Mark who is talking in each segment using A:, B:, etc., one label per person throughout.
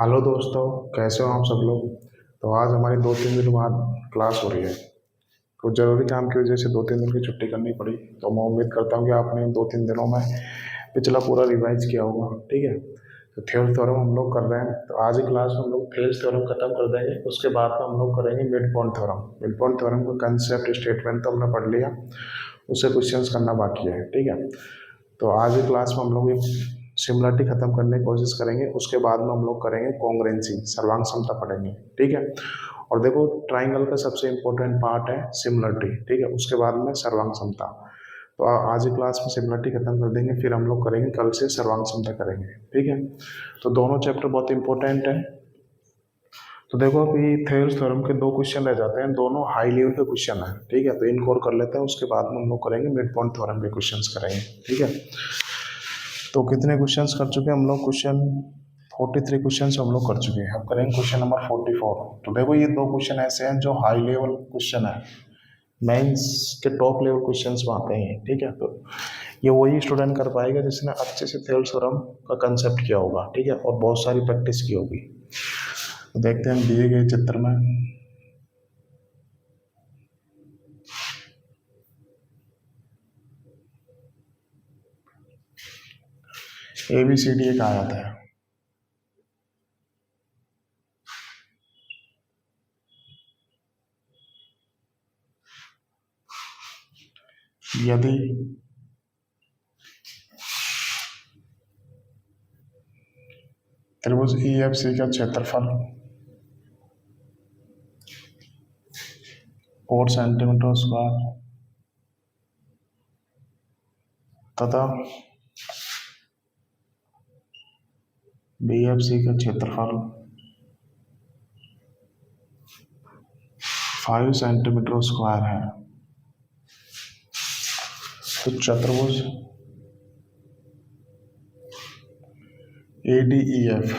A: Hello दोस्तों, कैसे हो आप सब लोग। तो आज हमारी 2-3 दिन बाद क्लास हो रही है। कुछ ज़रूरी काम की वजह से 2-3 दिन की छुट्टी करनी पड़ी। तो मैं उम्मीद करता हूँ कि आपने इन 2-3 दिनों में पिछला पूरा रिवाइज किया होगा। ठीक है, तो थेल्स थ्योरम हम लोग कर रहे हैं। तो आज ही क्लास में हम लोग थेल्स थ्योरम खत्म कर देंगे। उसके बाद में हम लोग करेंगे mid point theorem. Mid point theorem का कंसेप्ट स्टेटमेंट तो हमने पढ़ लिया, उससे क्वेश्चंस करना बाकी है। ठीक है, तो आज की क्लास में हम लोग सिमिलरिटी खत्म करने की कोशिश करेंगे। उसके बाद में हम लोग करेंगे कॉन्ग्रुएंसी, सर्वांग समता पढ़ेंगे। ठीक है, और देखो ट्राइंगल का सबसे इंपॉर्टेंट पार्ट है सिमिलरिटी। ठीक है, उसके बाद में सर्वांग समता। तो आज की क्लास में सिमिलरिटी खत्म कर देंगे, फिर हम लोग करेंगे कल से सर्वांग समता करेंगे। ठीक है, तो दोनों चैप्टर बहुत इंपॉर्टेंट है। तो देखो अभी थेल्स थ्योरम के 2 क्वेश्चन रह जाते हैं, दोनों हाई लेवल के क्वेश्चन है। ठीक है, तो इनको और कर लेते हैं, उसके बाद में हम लोग करेंगे मिड पॉइंट थ्योरम के क्वेश्चंस करेंगे। ठीक है, तो कितने क्वेश्चंस कर चुके हैं हम लोग। क्वेश्चन 43 क्वेश्चन हम लोग कर चुके हैं। अब करेंगे क्वेश्चन नंबर 44। तो देखो ये 2 क्वेश्चन ऐसे हैं जो हाई लेवल क्वेश्चन है, मेंस के टॉप लेवल क्वेश्चंस में आते हैं। ठीक है, तो ये वही स्टूडेंट कर पाएगा जिसने अच्छे से थेल्स थ्योरम का कंसेप्ट किया होगा। ठीक है, और बहुत सारी प्रैक्टिस की होगी। तो देखते हैं दिए गए चित्र में। ABCD एक आयत है। यदि त्रिभुज EFC का क्षेत्रफल 4 सेंटीमीटर स्क्वायर तथा BFC का क्षेत्रफल 5 सेंटीमीटर स्क्वायर है, तो चतुर्भुज ADEF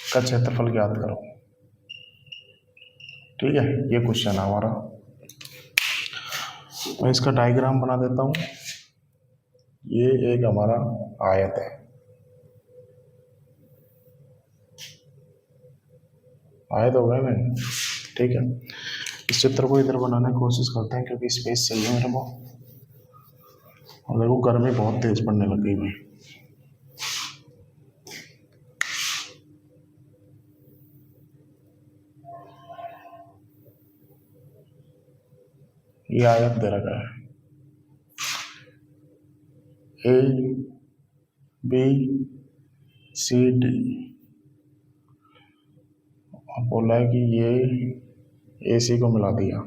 A: का क्षेत्रफल ज्ञात करो। ठीक है, ये क्वेश्चन है हमारा। मैं इसका डायग्राम बना देता हूँ। ये एक हमारा आयत है, आयत हो गया मैंने। ठीक है, इस चित्र को इधर बनाने की कोशिश करते हैं क्योंकि स्पेस चाहिए मेरे को। और देखो गर्मी बहुत तेज पड़ने लग गई भाई। ये आयत दे रखा है ABCD, बोला है कि ये AC को मिला दिया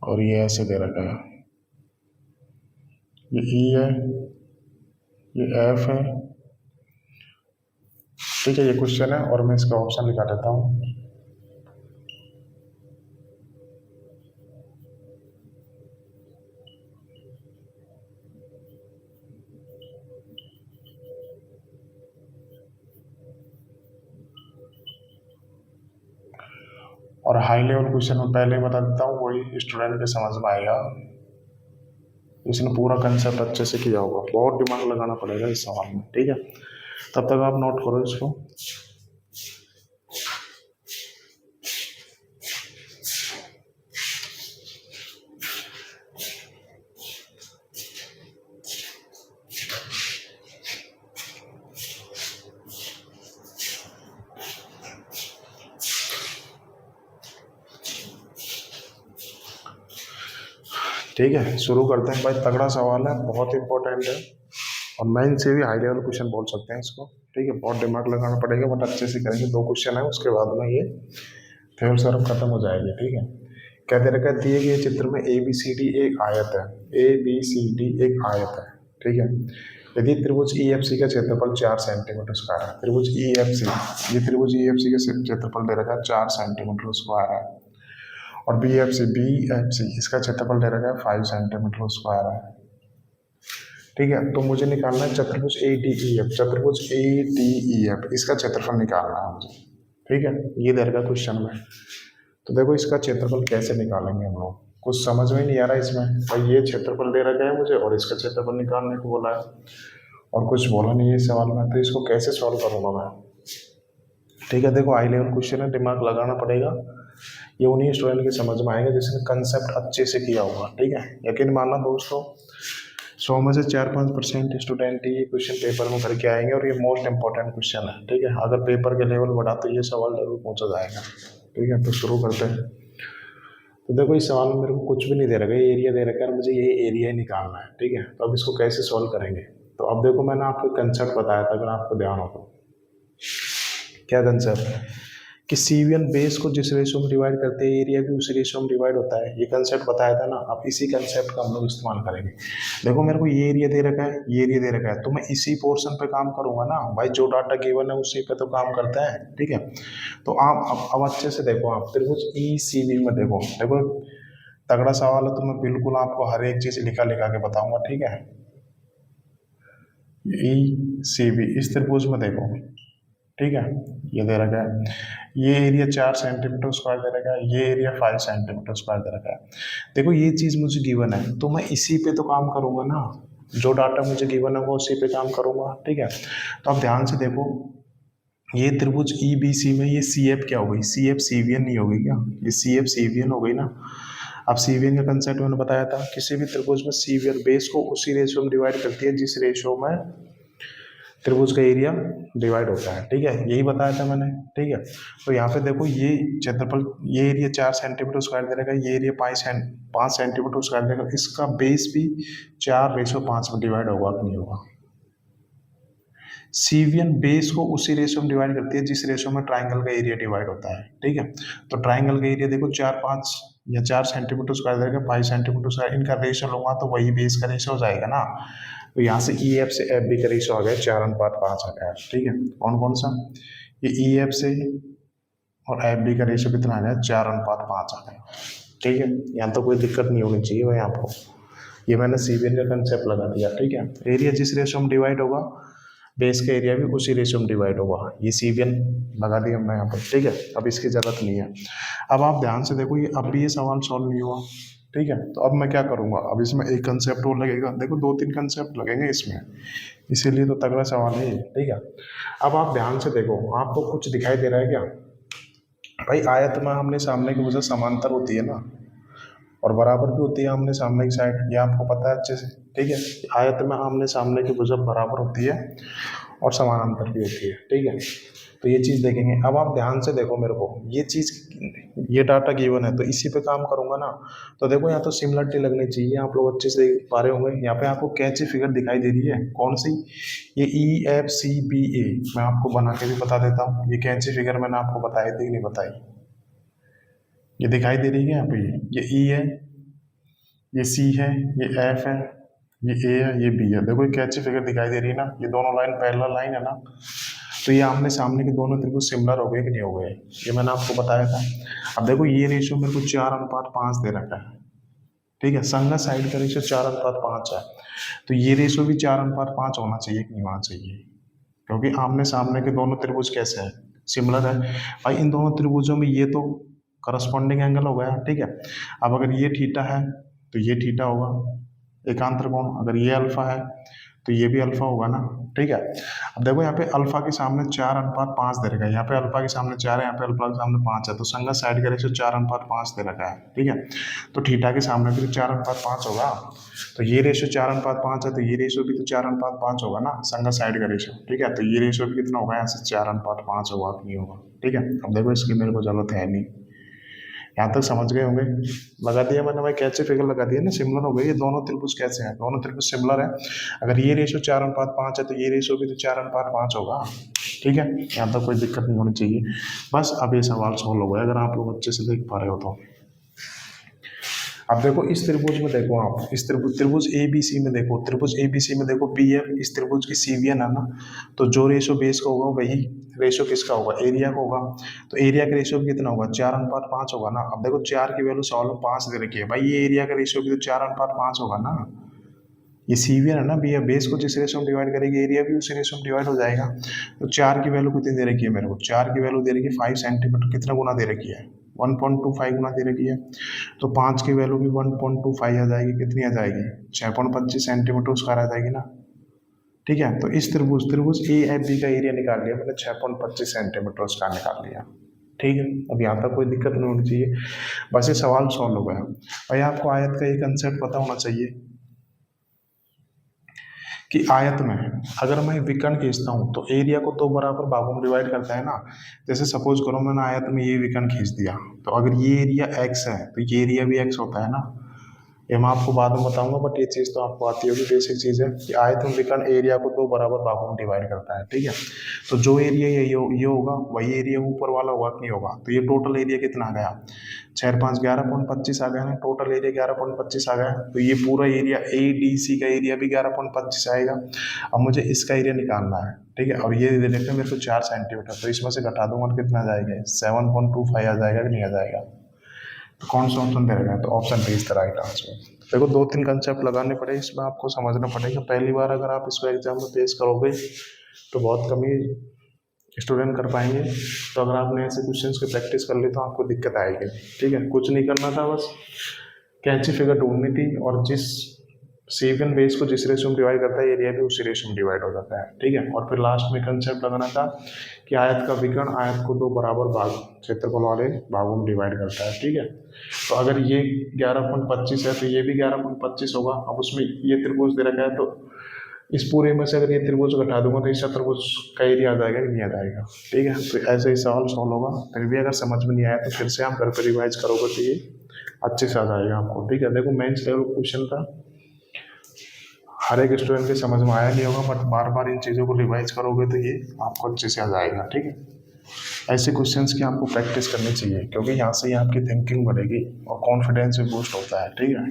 A: और ये ऐसे दे रखा है। ये E है, ये F है। ठीक है, ये क्वेश्चन है और मैं इसका ऑप्शन लिखा देता हूँ। और हाई लेवल क्वेश्चन में पहले बता देता हूँ, वही स्टूडेंट के समझ में आएगा इसने पूरा कंसेप्ट अच्छे से किया होगा। बहुत दिमाग लगाना पड़ेगा इस सवाल में। ठीक है, तब तक आप नोट करो इसको। ठीक है, शुरू करते हैं भाई। तगड़ा सवाल है, बहुत इंपॉर्टेंट है और मेन से भी हाई लेवल क्वेश्चन बोल सकते हैं इसको। ठीक है, बहुत दिमाग लगाना पड़ेगा बट अच्छे से करेंगे। 2 क्वेश्चन है, उसके बाद में ये थेल्स थ्योरम खत्म हो जाएगी। ठीक है, क्या दे रखा है दिए गए चित्र में ABCD एक आयत है। ABCD एक आयत है। ठीक है, यदि त्रिभुज EFC का क्षेत्रफल 4 सेंटीमीटर स्क्वायर है। त्रिभुज EFC, ये त्रिभुज EFC का क्षेत्रफल दे रखा है 4 सेंटीमीटर स्क्वायर है। और BFC इसका क्षेत्रफल दे रखा है 5 सेंटीमीटर स्क्वायर है। ठीक है, तो मुझे निकालना है चतुर्भुज ADEF। चतुर्भुज ADEF इसका क्षेत्रफल निकालना है मुझे। ठीक है, ये दे रखा क्वेश्चन में। तो देखो इसका क्षेत्रफल कैसे निकालेंगे हम लोग। कुछ समझ में नहीं आ रहा इसमें। भाई ये क्षेत्रफल दे रखा है मुझे और इसका क्षेत्रफल निकालने को बोला है और कुछ बोला नहीं है इस सवाल में, तो इसको कैसे सॉल्व करूँगा मैं। ठीक है, देखो हाई लेवल क्वेश्चन है, दिमाग लगाना पड़ेगा। ये उन्हीं स्टूडेंट के समझ में आएगा जिसने कंसेप्ट अच्छे से किया होगा। ठीक है, यकीन मानना दोस्तों, 100 में से 4-5% स्टूडेंट ही ये क्वेश्चन पेपर में करके आएंगे और ये मोस्ट इंपॉर्टेंट क्वेश्चन है। ठीक है, अगर पेपर के लेवल बढ़ा तो ये सवाल जरूर पूछा जाएगा। ठीक है, तो शुरू करते हैं। तो देखो इस सवाल में मेरे को कुछ भी नहीं दे रखा है, एरिया दे रखा है, मुझे ये एरिया ही निकालना है। ठीक है, तो अब इसको कैसे सॉल्व करेंगे। तो अब देखो मैंने आपको कंसेप्ट बताया था, अगर आपको ध्यान हो तो। क्या कंसेप्ट कि CV1 बेस को जिस रेशो में डिवाइड करते हैं एरिया भी उसी रेशो में डिवाइड होता है, ये कंसेप्ट बताया था ना। अब इसी कंसेप्ट का हम लोग इस्तेमाल करेंगे। देखो मेरे को ये एरिया दे रखा है, ये एरिया दे रखा है, तो मैं इसी पोर्शन पे काम करूंगा ना भाई, जो डाटा गिवन है उसी पे तो काम करता है। ठीक है, तो आप अब अच्छे से देखो, आप त्रिभुज ECB में देखो, देखो तगड़ा सवाल है, तो मैं बिल्कुल आपको हर एक चीज लिखा लिखा के बताऊंगा। ठीक है, ECB इस त्रिभुज में देखो। ठीक है, ये दे रखा है, ये एरिया 4 सेंटीमीटर स्क्वायर दे रखा है, ये एरिया 5 सेंटीमीटर स्क्वायर दे रखा है। देखो ये चीज़ मुझे गिवन है तो मैं इसी पे तो काम करूंगा ना, जो डाटा मुझे गिवन है वो उसी पे काम करूंगा। ठीक है, तो आप ध्यान से देखो, ये त्रिभुज EBC में ये CF क्या हो गई, CF CVN नहीं हो गई क्या, ये CF CVN हो गई ना। अब CVN का कंसेप्ट मैंने बताया था, किसी भी त्रिभुज में CVN बेस को उसी रेशियो में डिवाइड करती है जिस रेशियो में त्रिभुज का एरिया डिवाइड होता है। ठीक है, यही बताया था मैंने। ठीक है, तो यहाँ पे देखो ये क्षेत्रफल, ये एरिया 4 सेंटीमीटर स्क्वायर दे रखा है, ये एरिया 5 सेंटीमीटर स्क्वायर देगा, इसका बेस भी 4:5 में डिवाइड होगा कि नहीं होगा। CV1 बेस को उसी रेशियो में डिवाइड करती है जिस रेशियो में ट्राइंगल का एरिया डिवाइड होता है। ठीक है, तो ट्राइंगल का एरिया देखो 4-5 या 4 सेंटीमीटर स्क्वायर देगा, 5 सेंटीमीटर स्क्वायर, इनका रेशियो लूंगा तो वही बेस का रेशियो हो जाएगा ना। तो यहाँ से EF से FB का रेशियो आ गया 4:5 आ गया। ठीक है, कौन कौन सा, ये EF से और FB का रेशियो कितना आ गया, 4:5 आ गया। ठीक है, यहाँ तो कोई दिक्कत नहीं होनी चाहिए भाई आपको, ये मैंने CVN का कंसेप्ट लगा दिया। ठीक है, एरिया जिस रेशियो में डिवाइड होगा बेस का एरिया भी उसी रेशियो में डिवाइड होगा, ये CVN लगा दिया हमने यहाँ पर। ठीक है, अब इसकी जरूरत नहीं है। अब आप ध्यान से देखो, ये अब भी ये सवाल सॉल्व नहीं हुआ। ठीक है, तो अब मैं क्या करूँगा, अब इसमें एक कंसेप्ट और लगेगा, देखो 2-3 कंसेप्ट लगेंगे इसमें, इसीलिए तो तगड़ा सवाल है। ठीक है, अब आप ध्यान से देखो, आपको कुछ दिखाई दे रहा है क्या भाई, आयत में हमने सामने की वजह समांतर होती है ना, और बराबर भी होती है आमने सामने की साइड, ये आपको पता है अच्छे से। ठीक है, आयत में आमने सामने की भुजा बराबर होती है और समानांतर भी होती है। ठीक है, तो ये चीज़ देखेंगे। अब आप ध्यान से देखो मेरे को, ये चीज़, ये डाटा गिवन है तो इसी पे काम करूंगा ना। तो देखो यहाँ तो सिमिलरिटी लगनी चाहिए, आप लोग अच्छे से देख पा रहे होंगे। यहाँ पे आपको कैची फिगर दिखाई दे रही है, कौन सी, ये EFCBA, मैं आपको बना के भी बता देता हूँ। ये कैची फिगर मैंने आपको बताई थी कि नहीं बताई, ये दिखाई दे रही है यहाँ पे, ये E है, ये C है, ये F है, ये A है, ये B है। देखो ये कैची फिगर दिखाई दे रही है ना, ये दोनों लाइन पैरेलल लाइन है ना, तो ये आमने सामने के दोनों त्रिभुज सिमिलर हो गए कि नहीं हो गए, ये मैंने आपको बताया था। अब देखो ये रेशियो मेरे को 4:5 दे रखा है। ठीक है, संगत साइड का रेशियो 4:5 है, तो ये रेशियो भी 4:5 होना चाहिए कि नहीं होना चाहिए, क्योंकि आमने सामने के दोनों त्रिभुज कैसे हैं, सिमिलर है भाई। इन दोनों त्रिभुजों में ये तो करस्पॉन्डिंग एंगल हो गया। ठीक है, अब अगर ये थीटा है तो ये थीटा होगा, एकांतर कोण, अगर ये अल्फा है तो ये भी अल्फा होगा ना। ठीक है, अब देखो यहाँ पे अल्फा के सामने 4:5 दे रखा है, यहाँ पे अल्फा के सामने 4 है, यहाँ पे अल्फा के सामने 5 है, तो संगत साइड का रेशियो 4:5 दे रखा है। ठीक है, तो थीटा के सामने भी तो 4:5 होगा, तो ये रेशियो 4:5 है, तो ये रेशियो भी तो 4:5 होगा ना, संगत साइड का रेशियो। ठीक है, तो ये रेशियो भी कितना होगा, यहाँ से 4:5 होगा कि नहीं होगा। ठीक है, अब देखो इसकी मेरे को जरूरत है नहीं, यहाँ तक समझ गए होंगे। लगा दिया मैंने भाई, कैसे फिगर लगा दिया ना, सिमिलर हो गई। ये दोनों त्रिभुज कैसे हैं, दोनों त्रिभुज सिमिलर है। अगर ये रेशियो 4:5 है तो ये रेशियो भी तो 4:5 होगा। ठीक है, यहाँ तक कोई दिक्कत नहीं होनी चाहिए। बस अब ये सवाल सॉल्व हो गया, अगर आप लोग अच्छे से देख पा रहे हो तो। अब देखो इस त्रिभुज में देखो, आप इस त्रिभुज ABC में देखो, त्रिभुज ABC में देखो BF इस त्रिभुज की CVN है ना, तो जो रेशियो बेस का होगा वही रेशियो किसका होगा, एरिया का होगा। तो एरिया का रेशियो भी कितना होगा, 4:5 होगा ना। अब देखो 4 की वैल्यू सॉल्व 5 दे रखी है भाई, ये एरिया का रेशियो भी तो 4:5 होगा ना। ये CVN है ना, BF बेस को जिस रेशियो में डिवाइड करेगी एरिया भी उसी रेशियो में डिवाइड हो जाएगा। तो 4 की वैल्यू कितनी दे रखी है मेरे को, 4 की वैल्यू दे रखी है 5 सेंटीमीटर, कितना गुना दे रखी है, 1.25 गुना दे रखी है, तो 5 की वैल्यू भी 1.25 आ जाएगी। कितनी आ जाएगी? 6.25 सेंटीमीटर स्क्वायर आ जाएगी ना। ठीक है, तो इस त्रिभुज त्रिभुज ए एफ बी का एरिया निकाल लिया, मैंने 6.25 सेंटीमीटर स्क्वायर निकाल लिया। ठीक है, अब यहाँ तक कोई दिक्कत नहीं होनी चाहिए, बस ये सवाल सॉल्व हो गया। और आपको आयत का ये कंसेप्ट पता होना चाहिए कि आयत में अगर मैं विकर्ण खींचता हूँ तो एरिया को दो बराबर भागों में डिवाइड करता है ना। जैसे सपोज करो मैंने आयत में ये विकर्ण खींच दिया, तो अगर ये एरिया एक्स है तो ये एरिया भी एक्स होता है ना। ये मैं आपको बाद में बताऊंगा, बट ये चीज़ तो आपको आती होगी, बेसिक चीज़ है कि आयत में विकर्ण एरिया को दो बराबर भागों में डिवाइड करता है। ठीक है, तो जो एरिया ये होगा वही एरिया ऊपर वाला होगा कि नहीं होगा। तो ये टोटल एरिया कितना आ गया? 6 5 11.25 आ गया ना, टोटल एरिया 11.25 आ गया। तो ये पूरा एरिया ए डी सी का एरिया भी 11.25 आएगा। अब मुझे इसका एरिया निकालना है। ठीक है, अब ये दे देते हैं मेरे को 4 सेंटीमीटर, तो इसमें से घटा दूंगा तो कितना आ जाएगा? 7.25 आ जाएगा कि नहीं आ जाएगा? तो कौन सा ऑप्शन दे रहा है? तो option B is the right answer. देखो 2 3 कंसेप्ट लगाने पड़े, इसमें आपको समझना पड़ेगा। पहली बार अगर आप इसको एग्जाम में पेश करोगे तो बहुत कम ही स्टूडेंट कर पाएंगे। तो अगर आपने ऐसे क्वेश्चंस की प्रैक्टिस कर ली तो आपको दिक्कत आएगी। ठीक है, कुछ नहीं करना था, बस कैंची फिगर ढूंढनी थी, और जिस सेवन बेस को जिस रेशियो में डिवाइड करता है एरिया भी उसी रेशियो में डिवाइड हो जाता है। ठीक है, और फिर लास्ट में कंसेप्ट लगाना था कि आयत का विकर्ण आयत को दो बराबर भाग क्षेत्रफल वाले भागों में डिवाइड करता है। ठीक है, तो अगर ये 11.25 है तो ये भी 11.25 होगा। अब उसमें ये त्रिभुज दे रखा है, तो इस पूरे में से अगर ये त्रिभुज घटा दूंगा तो इस त्रिभुज का एरिया आ जाएगा कि नहीं आ जाएगा। ठीक है, तो ऐसे ही सवाल सॉल्व होगा। फिर भी अगर समझ में नहीं आया तो फिर से आप घर पर रिवाइज करोगे तो ये अच्छे से आ जाएगा आपको। ठीक है, देखो मेंस लेवल क्वेश्चन था, हर एक स्टूडेंट के समझ में आया नहीं होगा, बट बार बार इन चीज़ों को रिवाइज करोगे तो ये आपको अच्छे से आ जाएगा। ठीक है, ऐसे क्वेश्चंस की आपको प्रैक्टिस करनी चाहिए, क्योंकि यहाँ से ही आपकी थिंकिंग बढ़ेगी और कॉन्फिडेंस भी बूस्ट होता है। ठीक है,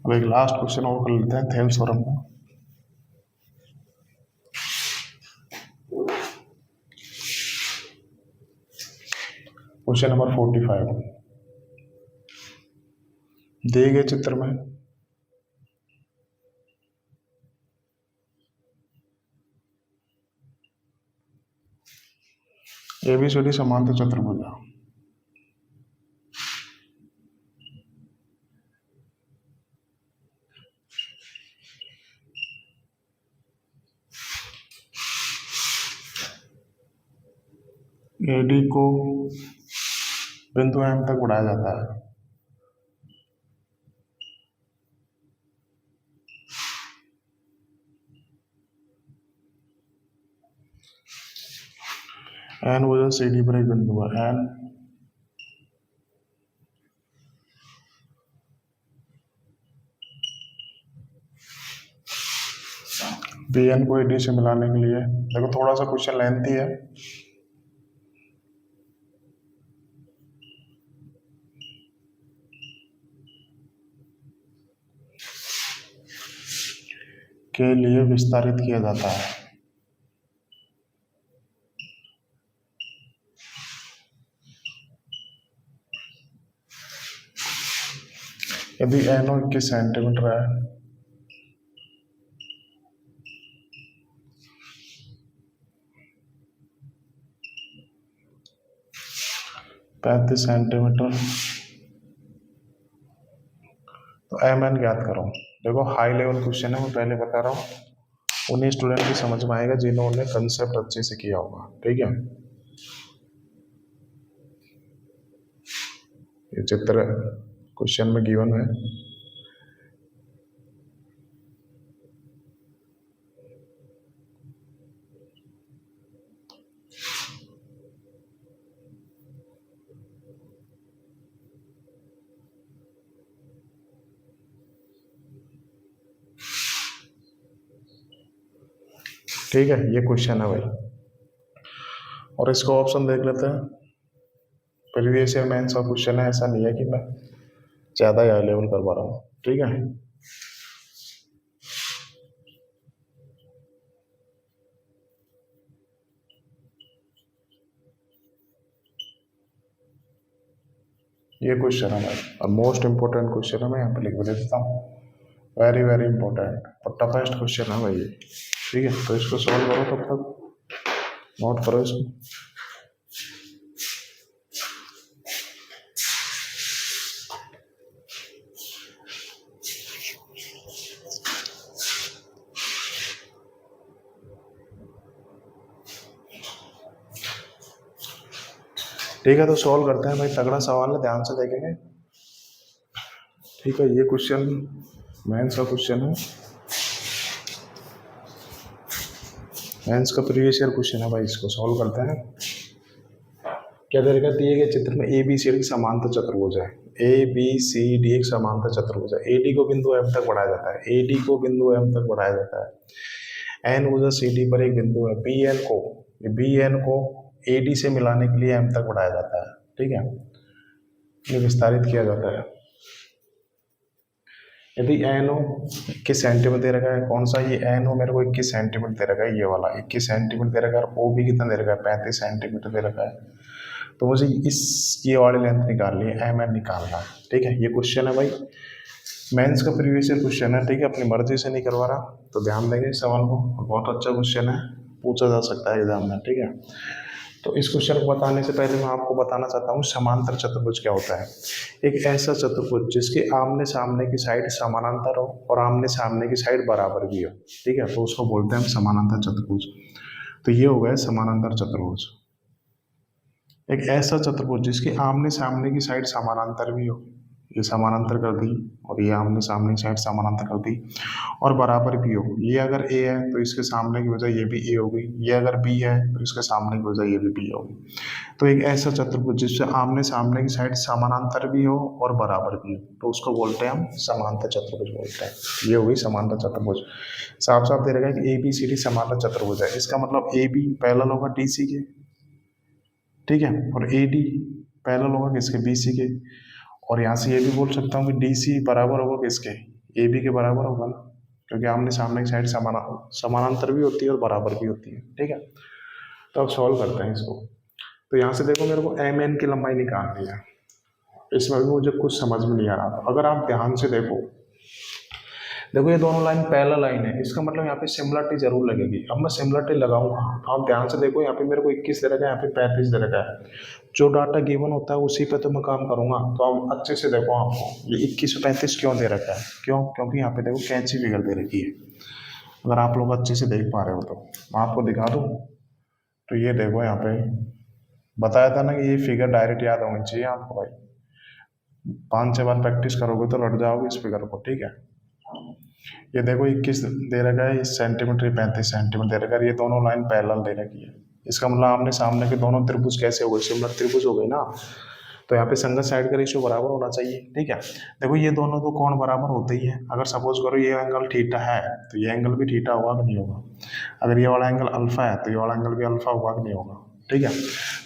A: अब एक लास्ट क्वेश्चन और कर लेते हैं थेम्स थ्योरम का। क्वेश्चन नंबर 45 दिए गए चित्र में एबीसीडी समांतर चतुर्भुज एडी को बिंदु एम तक बढ़ाया जाता है। एन वजह सी डी पर एक बिंदु है, एन बी एन को डी से मिलाने के लिए। देखो थोड़ा सा क्वेश्चन लेंथी है, के लिए विस्तारित किया जाता है। यदि एन 21 सेंटीमीटर है $35 तो एम एन ज्ञात करो। देखो हाई लेवल क्वेश्चन है, मैं पहले बता रहा हूँ, उन्हीं स्टूडेंट की समझ में आएगा जिन्होंने कंसेप्ट अच्छे से किया होगा। ठीक है, ये चित्र क्वेश्चन में गिवन है। ठीक है, ये क्वेश्चन है भाई, और इसको ऑप्शन देख लेते हैं। प्रीवियस ईयर मेंस का क्वेश्चन है, ऐसा नहीं है कि मैं ज़्यादा ही हाई लेवल करवा रहा हूँ। ठीक है, ये क्वेश्चन है भाई, और मोस्ट इंपोर्टेंट क्वेश्चन है, मैं यहाँ पे लिख भी देता हूँ। वेरी वेरी इंपॉर्टेंट और टफेस्ट क्वेश्चन है भाई ये। ठीक है, तो इसको सॉल्व करो, तब तक नोट करो इसको। ठीक है, तो सॉल्व करते हैं भाई, तगड़ा सवाल है, ध्यान से देखेंगे। ठीक है, ये क्वेश्चन मेंस का क्वेश्चन है, मेंस का प्रीवियस ईयर क्वेश्चन है भाई, इसको सॉल्व करते हैं। क्या दे रखा है, दिए गए चित्र में ए बी सी डी समांतर चतुर्भुज है। ए बी सी डी एक समांतर चतुर्भुज है। ए डी को बिंदु एम तक बढ़ाया जाता है, ए डी को बिंदु एम तक बढ़ाया जाता है। एन भुजा सी डी पर एक बिंदु है, बी एन को ए डी से मिलाने के लिए एम तक बढ़ाया जाता है। ठीक है, ये विस्तारित किया जाता है। यदि एन ओ 21 सेंटीमीटर दे रखा है, कौन सा ये एन ओ मेरे को 21 सेंटीमीटर दे रखा है, ये वाला 21 सेंटीमीटर दे रखा है, और ओ भी कितना दे रखा है, 35 सेंटीमीटर दे रखा है। तो मुझे ये वाली लेंथ निकालनी है, एम एन निकालना है। ठीक है, ये क्वेश्चन है भाई, मेंस का प्रीवियस ईयर क्वेश्चन है। ठीक है, अपनी मर्जी से नहीं करवा रहा, तो ध्यान देंगे इस सवाल को, बहुत अच्छा क्वेश्चन है, पूछा जा सकता है एग्जाम में। ठीक है, तो इस क्वेश्चन को बताने से पहले मैं आपको बताना चाहता हूँ समांतर चतुर्भुज क्या होता है। एक ऐसा चतुर्भुज जिसके आमने सामने की साइड समानांतर हो और आमने सामने की साइड बराबर भी हो। ठीक है, तो उसको बोलते हैं हम समानांतर चतुर्भुज। तो ये हो गया समानांतर चतुर्भुज। एक ऐसा चतुर्भुज जिसके आमने सामने की साइड समानांतर भी हो, ये समानांतर कर दी, और ये आमने सामने की साइड समानांतर कर दी, और बराबर भी हो। ये अगर ए है तो इसके सामने की वजह ये भी ए होगी, ये अगर बी है तो इसके सामने की वजह ये भी बी होगी। तो एक ऐसा चतुर्भुज जिससे आमने सामने की साइड समानांतर भी हो और बराबर भी हो, तो उसको बोलते हैं हम समांतर चतुर्भुज बोलते हैं। ये होगी समांतर चतुर्भुज। साफ साफ दे रखा है कि ए बी सी डी समांतर चतुर्भुज है, इसका मतलब ए बी पैरेलल होगा डी सी के। ठीक है, और ए डी पैरेलल होगा किसके, बी सी के। और यहाँ से ये भी बोल सकता हूँ कि डी सी बराबर होगा किसके, ए बी के बराबर होगा ना, क्योंकि आमने सामने की साइड समानांतर भी होती है और बराबर भी होती है। ठीक है, तो अब सॉल्व करते हैं इसको। तो यहाँ से देखो, मेरे को एम एन की लंबाई निकालनी है, इसमें भी मुझे कुछ समझ में नहीं आ रहा था। अगर आप ध्यान से देखो ये दोनों लाइन पैरेलल लाइन है, इसका मतलब यहाँ पे सिमिलरिटी जरूर लगेगी। अब मैं सिमिलरिटी लगाऊंगा, तो आप ध्यान से देखो, यहाँ पे मेरे को 21 दे रखा है, यहाँ पे 35 दे रखा है। जो डाटा गिवन होता है उसी पे तो मैं काम करूंगा। तो आप अच्छे से देखो, आपको ये 21 और 35 क्यों दे रखा है, क्योंकि यहाँ पे देखो कैंची फिगर दे रखी है। अगर आप लोग अच्छे से देख पा रहे हो तो मैं आपको दिखा दूँ। तो ये देखो, यहाँ पे बताया था ना कि ये फिगर डायरेक्ट याद होनी चाहिए आपको भाई, 5-6 बार प्रैक्टिस करोगे तो लट जाओगे इस फिगर को। ठीक है, ये देखो 21 दे रखा है, 30 सेंटीमीटर 35 सेंटीमीटर दे रखा है, ये दोनों लाइन पैरेलल दे रखी है। इसका मतलब आमने सामने के दोनों त्रिभुज कैसे हो गए, सिमिलर त्रिभुज हो गए ना। तो यहाँ पे संगत साइड का रेशियो बराबर होना चाहिए। ठीक है, देखो ये दोनों तो कोण बराबर होते ही है। अगर सपोज करो ये एंगल थीटा है, तो ये एंगल भी थीटा होगा कि नहीं होगा। अगर ये वाला एंगल अल्फा है, तो ये वाला एंगल भी अल्फा होगा कि नहीं होगा। ठीक है,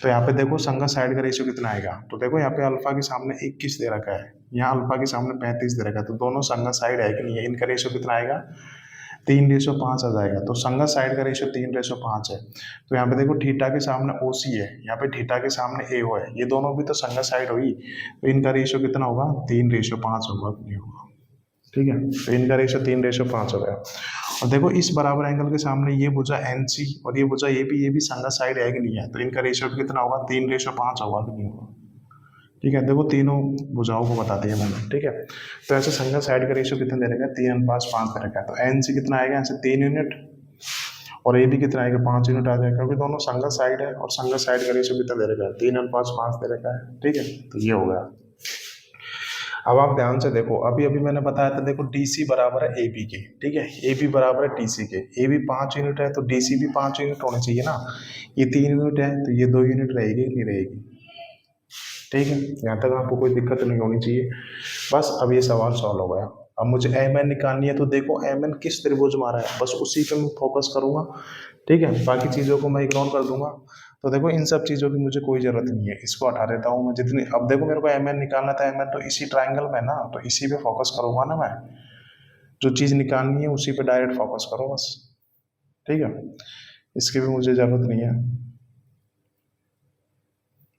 A: तो यहाँ पे देखो संगत साइड का रेशियो कितना आएगा। तो देखो यहाँ पे अल्फा के सामने 21 दे रखा है, यहाँ अल्फा के सामने 35 दे रखा है, तो दोनों संगत साइड है कि नहीं है। इनका रेशियो कितना आएगा, 3:5 आ जाएगा। तो संगत साइड का रेशियो 3:5 है। तो यहाँ पे देखो थीटा के सामने ओ सी है, यहाँ पे थीटा के सामने ए ओ है, ये दोनों भी तो संगत साइड हुई, तो इनका रेशियो कितना होगा, 3:5 होगा कि नहीं होगा। ठीक है, तो इनका रेशियो 3:5 हो गया। और देखो इस बराबर एंगल के सामने ये भुजा एन सी और ये भुजा ये भी संगत साइड है कि नहीं है, तो इनका रेशियो कितना होगा, 3:5 होगा कि नहीं होगा। ठीक है, देखो तीनों भुजाओं को बता दिया मैंने। ठीक है, तो ऐसे संगत साइड का रेशियो कितना दे रखा है, 3:5 दे रखा है। तो एन सी कितना आएगा, ऐसे 3 यूनिट, और ए भी कितना आएगा, 5 यूनिट आ जाएगा, क्योंकि दोनों संगत साइड है, और संगत साइड का रेशियो कितना दे रखा है, 3:5 दे रखा है। ठीक है, तो ये हो गया। अब आप ध्यान से देखो, अभी अभी मैंने बताया था, देखो डी सी बराबर है ए बी के। ठीक है, ए बी बराबर है डी सी के, ए बी 5 यूनिट है, तो डी सी भी 5 यूनिट होने चाहिए ना। ये 3 यूनिट है, तो ये 2 यूनिट रहेगी नहीं रहेगी। ठीक है, यहाँ तक आपको कोई दिक्कत नहीं होनी चाहिए। बस अब ये सवाल सॉल्व हो गया। अब मुझे एम एन निकालनी है, तो देखो एम एन किस त्रिभुज मारा है, बस उसी पे मैं फोकस करूंगा। ठीक है, बाकी चीज़ों को मैं इग्नोर कर दूंगा। तो देखो इन सब चीज़ों की मुझे कोई ज़रूरत नहीं है, इसको हटा देता हूँ मैं जितनी। अब देखो मेरे को एम एन निकालना था, एम एन तो इसी ट्राइंगल में ना, तो इसी पे फोकस करूंगा ना मैं। जो चीज़ निकालनी है उसी पे डायरेक्ट फोकस करो बस। ठीक है, इसकी भी मुझे ज़रूरत नहीं है।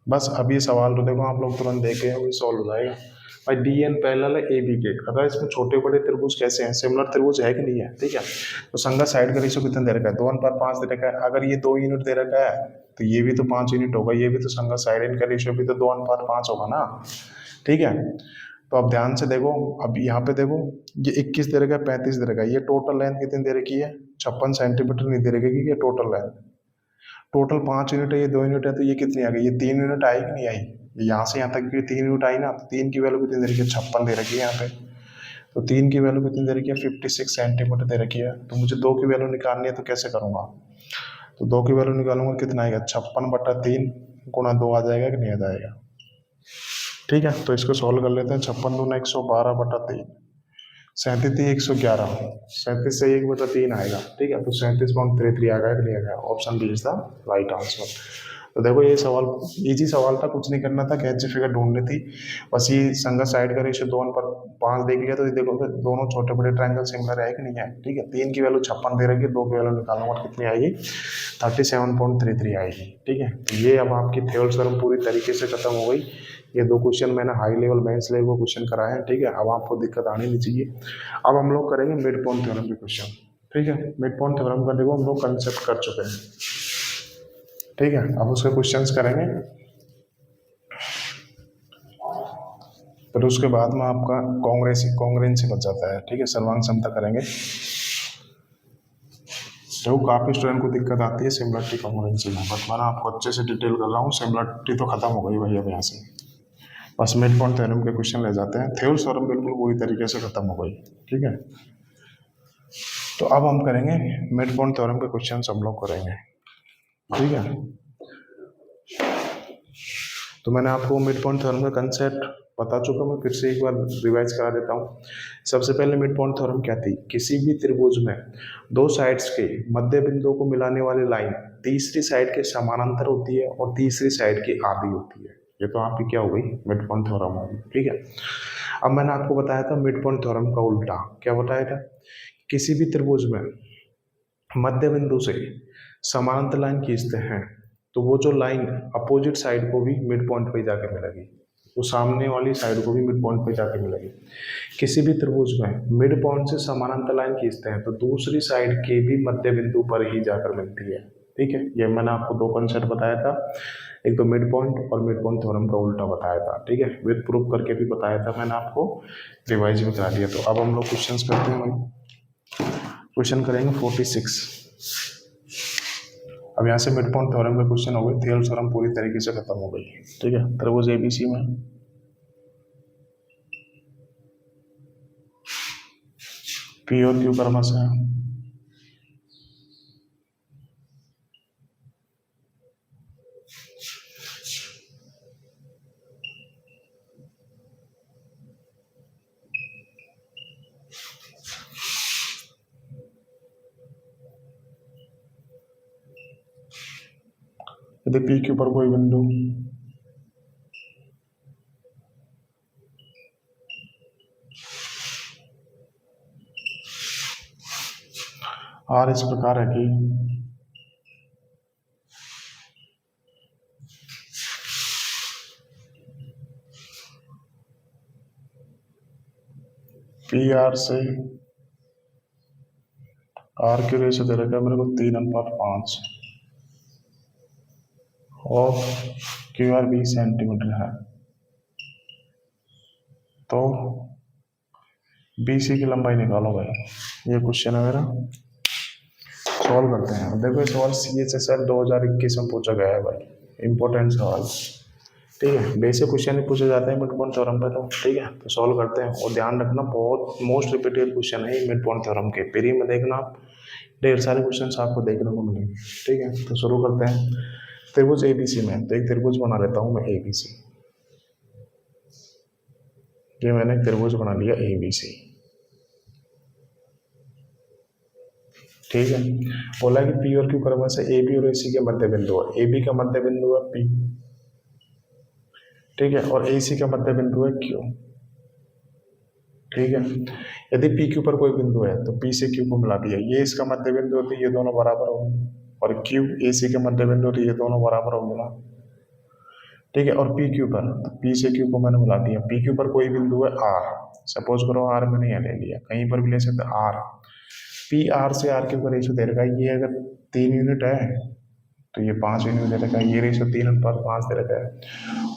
A: बस अब ये सवाल तो देखो आप लोग तुरंत देखे हैं, सॉल्व हो जाएगा। भाई डी एन पैरेलल है ए बी के। अगर इसमें छोटे बड़े त्रिभुज कैसे हैं, सिमिलर त्रिभुज है कि नहीं है, ठीक है। तो संगत साइड का रेशियो कितना दे रखा है, 2:5 दे रखा है। अगर ये 2 यूनिट दे रखा है तो ये भी तो 5 यूनिट होगा, ये भी तो संगत साइड, इनका रेशियो भी तो 2:5 होगा ना, ठीक है। तो अब ध्यान से देखो, अब यहाँ पे देखो, ये 21 दे रखा है, 35 दे रखा है, ये टोटल लेंथ कितनी दे रखी है, 56 सेंटीमीटर नहीं दे रखी, ये टोटल लेंथ। टोटल 5 यूनिट है, ये 2 यूनिट है, तो ये कितनी आ गई, ये 3 यूनिट आई कि नहीं आई, यहाँ से यहाँ तक की 3 यूनिट आई ना, तो 3 की वैल्यू कितनी दे रखी है, 56 दे रखी है यहाँ पे। तो 3 की वैल्यू कितनी दे रखी है, 56 सेंटीमीटर दे रखी है। तो मुझे 2 की वैल्यू निकालनी है, तो कैसे करूंगा, तो 2 की वैल्यू निकालूंगा, कितना आएगा, 56/3 गुणा 2 आ जाएगा कि नहीं आ जाएगा, ठीक है। तो इसको सॉल्व कर लेते हैं, 56 दूना 112/3, 37 111, 37 से 1/3 आएगा, ठीक है। तो 37.33 आएगा कि नहीं आएगा, option B is the right answer. तो देखो ये सवाल इजी सवाल था, कुछ नहीं करना था, कैच फिगर ढूंढनी थी बस। ये संगत साइड का रेशियो 2:5 देख लिया, तो ये देखो दोनों छोटे बड़े ट्रायंगल सिमिलर है कि नहीं है, ठीक है। 3 की वैल्यू 56 दे रखी है, 2 की वैल्यू निकालूंगा कितनी आएगी, 37.33 आएगी, ठीक है। तो ये अब आपकी थ्योरम थ्योरम पूरी तरीके से खत्म हो गई। ये 2 क्वेश्चन मैंने high level mains level question कराए हैं, ठीक है। अब आपको दिक्कत आनी नहीं चाहिए। अब हम लोग करेंगे मिड पॉइंट थ्योरम के क्वेश्चन, ठीक है। मिड पॉइंट थ्योरम करने को हम लोग कंसेप्ट कर चुके हैं, ठीक है। अब उसके क्वेश्चंस करेंगे, फिर उसके बाद में आपका कॉन्ग्रेंसी बच जाता है, ठीक है। सर्वांग क्षमता करेंगे। तो काफ़ी स्टूडेंट को दिक्कत आती है सिमिलरिटी कॉन्ग्रेंसी में, बट मैं आपको अच्छे से डिटेल कर रहा हूँ। सिमिलरिटी तो खत्म हो गई भाई अब यहाँ से, बस मिड पॉइंट थ्योरम के क्वेश्चन ले जाते हैं। थ्योरम थ्योरम बिल्कुल पूरी तरीके से खत्म हो गई, ठीक है। तो अब हम करेंगे मिड पॉइंट थ्योरम के क्वेश्चन हम लोग करेंगे, ठीक है। तो मैंने आपको मिड पॉइंट थ्योरम का कंसेप्ट बता चुका, मैं फिर से एक बार रिवाइज करा देता हूँ। सबसे पहले मिड पॉइंट थ्योरम क्या थी, किसी भी त्रिभुज में 2 साइड्स के मध्य बिंदुओं को मिलाने वाली लाइन तीसरी साइड के समानांतर होती है और तीसरी साइड की आधी होती है। ये तो आपकी क्या हो गई, मिड पॉइंट थ्योरम होगी, ठीक है। अब मैंने आपको बताया था मिड पॉइंट थ्योरम का उल्टा, क्या बताया था, किसी भी त्रिभुज में मध्य बिंदु से समानांतर लाइन खींचते हैं तो वो जो लाइन अपोजिट साइड को भी मिड पॉइंट पे जाके मिलेगी, वो सामने वाली साइड को भी मिड पॉइंट पे जाके मिलेगी। किसी भी त्रिभुज में मिड पॉइंट से समानांतर लाइन खींचते हैं तो दूसरी साइड के भी मध्य बिंदु पर ही जाकर मिलती है, ठीक है। ये मैंने आपको 2 कंसेप्ट बताया था, एक तो मिड पॉइंट और मिड पॉइंट थ्योरम का उल्टा बताया था, ठीक है। विद प्रूफ करके भी बताया था मैंने आपको, रिवाइज भी करा दिया। तो अब हम लोग क्वेश्चन करते हैं भाई, क्वेश्चन करेंगे 46। अब यहाँ से मिड पॉइंट थ्योरम का क्वेश्चन हो गई, थ्योरम थ्योरम पूरी तरीके से खत्म हो गई, ठीक है। त्रिभुज एबीसी में पी और क्यू क्रमशः है, यदि पी के ऊपर कोई बिंदु आर इस प्रकार है कि पी आर से आर के रेशो दे रखा है मेरे को 3:5 और क्यू आर 20 सेंटीमीटर है, तो बीसी की लंबाई निकालो भाई। ये क्वेश्चन है मेरा, सॉल्व करते हैं। देखो ये सवाल CHSL 2021 में पूछा गया है भाई, इंपॉर्टेंट सवाल, ठीक है। बेसिक क्वेश्चन ही पूछे जाते हैं मिड पॉइंट थ्योरम पे, तो ठीक है। तो सॉल्व करते हैं, और ध्यान रखना बहुत मोस्ट रिपीटेड क्वेश्चन है मिड पॉइंट थ्योरम के। पेरी में देखना आप, ढेर सारे क्वेश्चन आपको देखने को मिलेंगे, ठीक है। तो शुरू करते हैं त्रिभुज ABC में। तो एक त्रिभुज बना लेता हूँ मैं ABC, ये मैंने एक त्रिभुज बना लिया ABC, ठीक है। बोला कि P और Q क्रम से AB और AC के मध्य बिंदु है, AB का मध्य बिंदु है P, ठीक है, और AC का मध्य बिंदु है Q, ठीक है। यदि P के ऊपर कोई बिंदु है तो P से Q को मिला दिया, ये इसका मध्य बिंदु होती है, ये दोनों बराबर होंगे, और Q AC के मध्य बिंदु होती है, ये दोनों बराबर होंगे ना। ठीक है। और पी क्यू पर, तो पी से क्यू को मैंने बुला दिया। पी क्यू पर कोई बिंदु है आर, सपोज करो आर मैंने यहाँ ले लिया, कहीं पर भी ले सकते आर। पी आर से आर क्यू का रेशो दे रखा है, ये अगर 3 यूनिट है तो ये 5 यूनिट दे रखा है, ये रेशो 3:5 दे रखा है।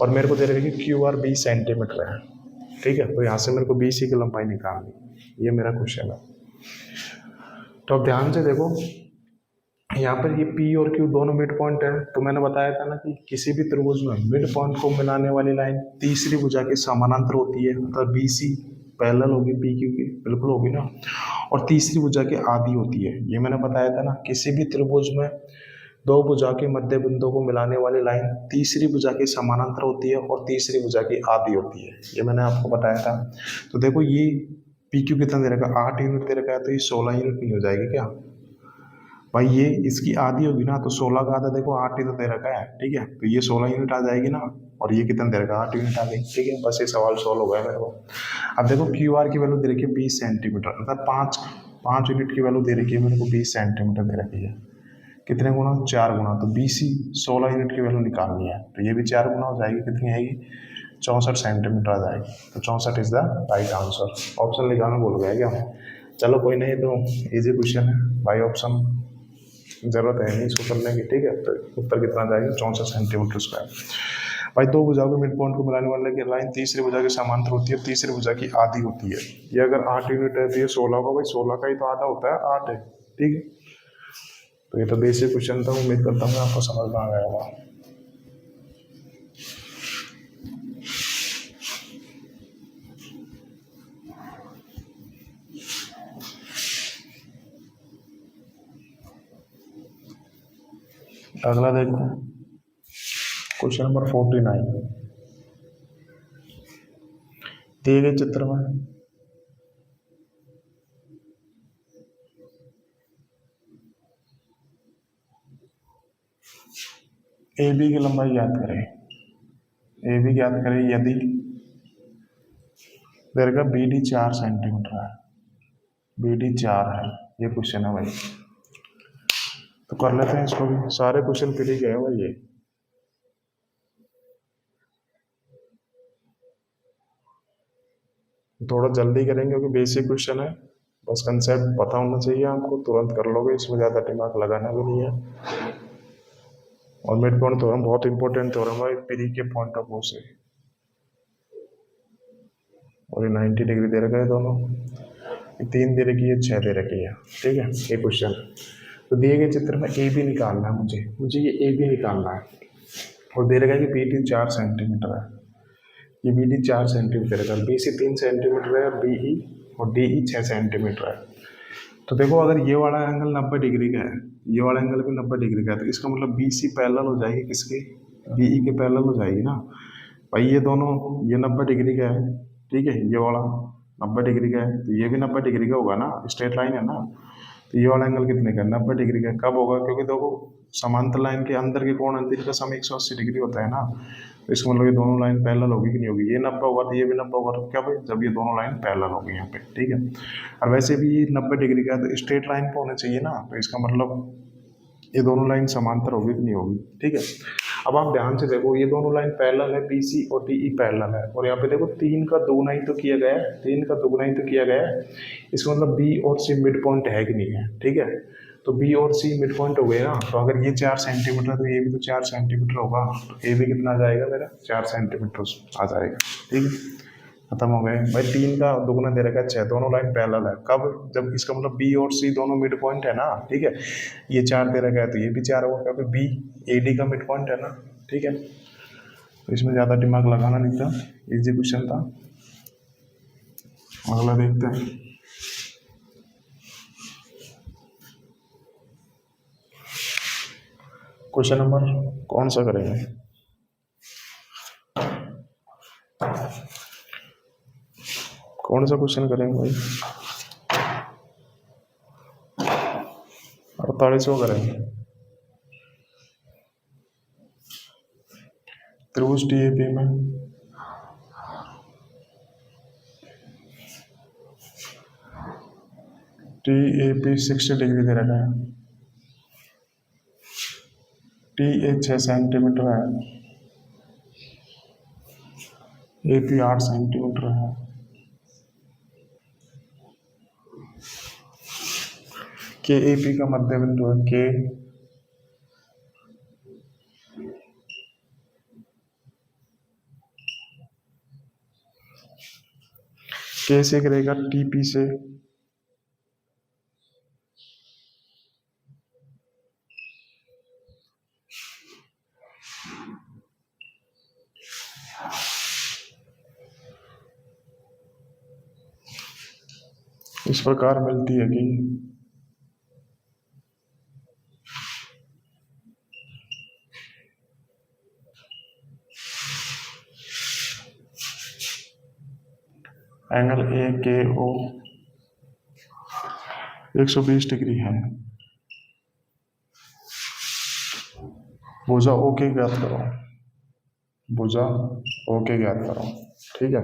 A: और मेरे को दे रखा है कि क्यू आर 20 सेंटीमीटर है, ठीक है। तो यहाँ से मेरे को BC की लंबाई निकालनी, ये मेरा क्वेश्चन है। तो अब ध्यान से देखो, यहाँ पर ये P और Q दोनों मिड पॉइंट है। तो मैंने बताया था ना कि किसी भी त्रिभुज में मिड पॉइंट को मिलाने वाली लाइन तीसरी भुजा के समानांतर होती है, मतलब BC पैरेलल होगी PQ की, बिल्कुल होगी ना, और तीसरी भुजा के आधी होती है। ये मैंने बताया था ना, किसी भी त्रिभुज में दो भुजा के मध्य बिंदु को मिलाने वाली लाइन तीसरी भुजा के समानांतर होती है और तीसरी भुजा की आधी होती है, ये मैंने आपको बताया था। तो देखो ये PQ कितना दे रखा है, 8 यूनिट दे रखा है, तो ये 16 यूनिट नहीं हो जाएगी क्या भाई? ये इसकी आधी होगी ना, तो 16 का आधा देखो 8 ही तो दे रखा है, ठीक है। तो ये 16 यूनिट आ जाएगी ना, और ये कितना दे रखा है, 8 यूनिट आ गई, ठीक है। बस ये सवाल सॉल्व हो गया मेरे को। अब देखो क्यू आर की वैल्यू दे रखी है 20 सेंटीमीटर, मतलब पाँच यूनिट की वैल्यू दे रखी है मेरे को 20 सेंटीमीटर दे रखी है। कितने गुना, 4 गुना। तो BC 16 यूनिट की वैल्यू निकालनी है, तो ये भी 4 गुना हो जाएगी, कितनी आएगी, 64 सेंटीमीटर आ जाएगी। तो 64 is the right answer. Option निकालना भूल गया क्या? चलो कोई नहीं, तो इजी क्वेश्चन है भाई, ऑप्शन जरूरत है नहीं इसको करने की, ठीक है। तो उत्तर कितना जाएगा, 64 सेंटीमीटर स्क्वायर। भाई दो भुजाओं के मिड पॉइंट को मिलाने वाले की लाइन तीसरी भुजा के समांतर होती है, तीसरी भुजा की आधी होती है। ये अगर 8 यूनिट है तो ये 16 होगा भाई, 16 का ही तो आधा होता है 8 है, ठीक है। तो ये तो बेसिक क्वेश्चन था, उम्मीद करता हूँ आपको समझ में आ गया होगा। अगला देखते हैं क्वेश्चन नंबर 49। दिए गए चित्र में AB की लंबाई ज्ञात करें। AB ज्ञात करें यदि दीर्घ BD 4 सेंटीमीटर है, BD 4 है, ये क्वेश्चन है भाई। तो कर लेते हैं इसको भी, सारे क्वेश्चन फिर ही गए भाई ये। थोड़ा जल्दी करेंगे क्योंकि बेसिक क्वेश्चन है, बस कंसेप्ट पता होना चाहिए आपको, तुरंत कर लोगे, इसमें ज़्यादा दिमाग लगाना भी नहीं है। और मिड पॉइंट थ्योरम बहुत इंपॉर्टेंट थ्योरम है पीरी के पॉइंट ऑफ व्यू से। और ये 90 डिग्री दे रखा है दोनों, 3 दे रखी है, 6 दे रखी है, ठीक है। ये क्वेश्चन, तो दिए गए चित्र में AB निकालना है मुझे ये AB निकालना है। और दे रखा है कि BD 4 सेंटीमीटर है, ये BD 4 सेंटीमीटर है, BC 3 सेंटीमीटर है, BE और DE 6 सेंटीमीटर है। तो देखो अगर ये वाला एंगल 90 डिग्री का है, ये वाला एंगल भी 90 डिग्री का है, तो इसका मतलब BC पैरेलल हो जाएगी किसके, BE के पैरेलल हो जाएगी ना भाई। ये दोनों, ये 90 डिग्री का है, ठीक है, ये वाला 90 डिग्री का है, तो ये भी 90 डिग्री का होगा ना, स्ट्रेट लाइन है ना। तो ये वाला एंगल कितने का, 90 डिग्री का। कब होगा, क्योंकि देखो समांतर लाइन के अंदर के कोण अंतर का सम 180 डिग्री होता है ना। तो इसका मतलब ये दोनों लाइन पैरेलल होगी कि नहीं होगी, ये 90 होगा तो ये भी 90 होगा, तो क्या भाई, जब ये दोनों लाइन पैरेलल होगी यहाँ पे, ठीक है। और वैसे भी 90 डिग्री का है तो स्ट्रेट लाइन पे होना चाहिए ना, तो इसका मतलब ये दोनों लाइन समांतर होगी कि नहीं होगी, ठीक है। अब आप ध्यान से देखो, ये दोनों लाइन पैरेलल है, BC और DE पैरेलल है, और यहाँ पे देखो 3 का दोगुना ही तो किया गया है, 3 का दोगुना ही तो किया गया है। इसका मतलब B और C मिड पॉइंट है कि नहीं है, ठीक है। तो B और C मिड पॉइंट हो गए ना, तो अगर ये 4 सेंटीमीटर तो ये भी तो 4 सेंटीमीटर होगा, तो ये भी कितना आ जाएगा मेरा, 4 सेंटीमीटर आ जाएगा, ठीक है। खत्म हो गए भाई, 3 का दोगुना दे रखा है 6, दोनों लाइन पैरेलल है। कब, जब इसका मतलब B और C दोनों मिड पॉइंट है ना, ठीक है। ये 4 दे रखा है तो ये भी 4 होगा, क्योंकि B AD का मिड पॉइंट है ना, ठीक है। तो इसमें ज़्यादा दिमाग लगाना नहीं था, इजी क्वेश्चन था। अगला देखते हैं। क्वेश्चन नंबर कौन सा करेंगे, कौन सा क्वेश्चन करेंगे भाई, 48वां करेंगे। त्रिभुज DAP में TAP 60 डिग्री दे रखा है, TA 6 सेंटीमीटर है, ए पी 8 सेंटीमीटर है। के ए पी का मध्य बिंदु है के से गिरेगा टी पी से, इस प्रकार मिलती है कि एंगल ए के ओ 120 डिग्री है। भुजा ओ के ज्ञात करो, भुजा ओ के ज्ञात करो। ठीक है,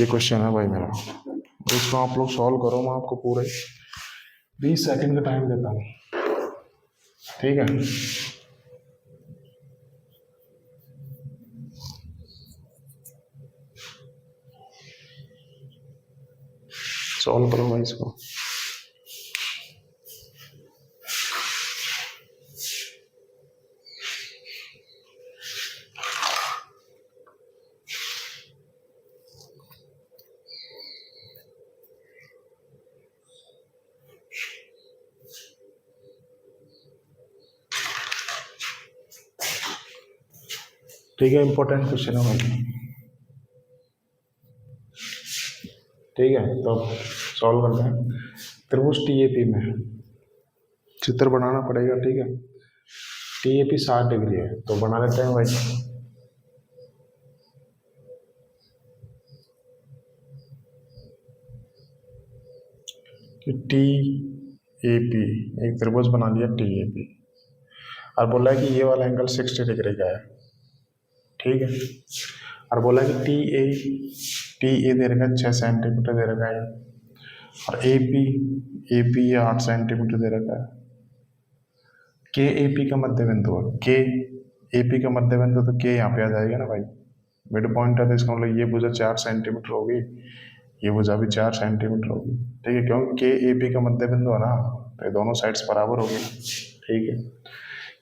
A: ये क्वेश्चन है भाई मेरा, इसको आप लोग सॉल्व करो। मैं आपको पूरे 20 सेकंड का टाइम देता हूँ। ठीक है, सॉल्व करो भाई इसको। ठीक है, इंपॉर्टेंट क्वेश्चन है भाई। ठीक है, तो सॉल्व करते हैं। त्रिभुज टीएपी में चित्र बनाना पड़ेगा। ठीक है, टीएपी 60 डिग्री है, तो बना लेते हैं भाई। कि टी ए पी, एक त्रिभुज बना लिया टी ए पी, और बोला है कि ये वाला एंगल 60 डिग्री का है। ठीक है, और बोला है कि टी ए दे रखा है 6 सेंटीमीटर दे रखा है, और ए पी 8 सेंटीमीटर दे रखा है। के ए पी का मध्य बिंदु है, के ए पी का मध्य बिंदु, तो के यहाँ पे आ जाएगा ना भाई, मिड पॉइंट है, तो इसका मतलब ये भुजा 4 सेंटीमीटर होगी, ये भुजा भी 4 सेंटीमीटर होगी। ठीक है, क्योंकि के ए पी का मध्य बिंदु है ना, तो ये दोनों साइड्स बराबर होगी। ठीक है,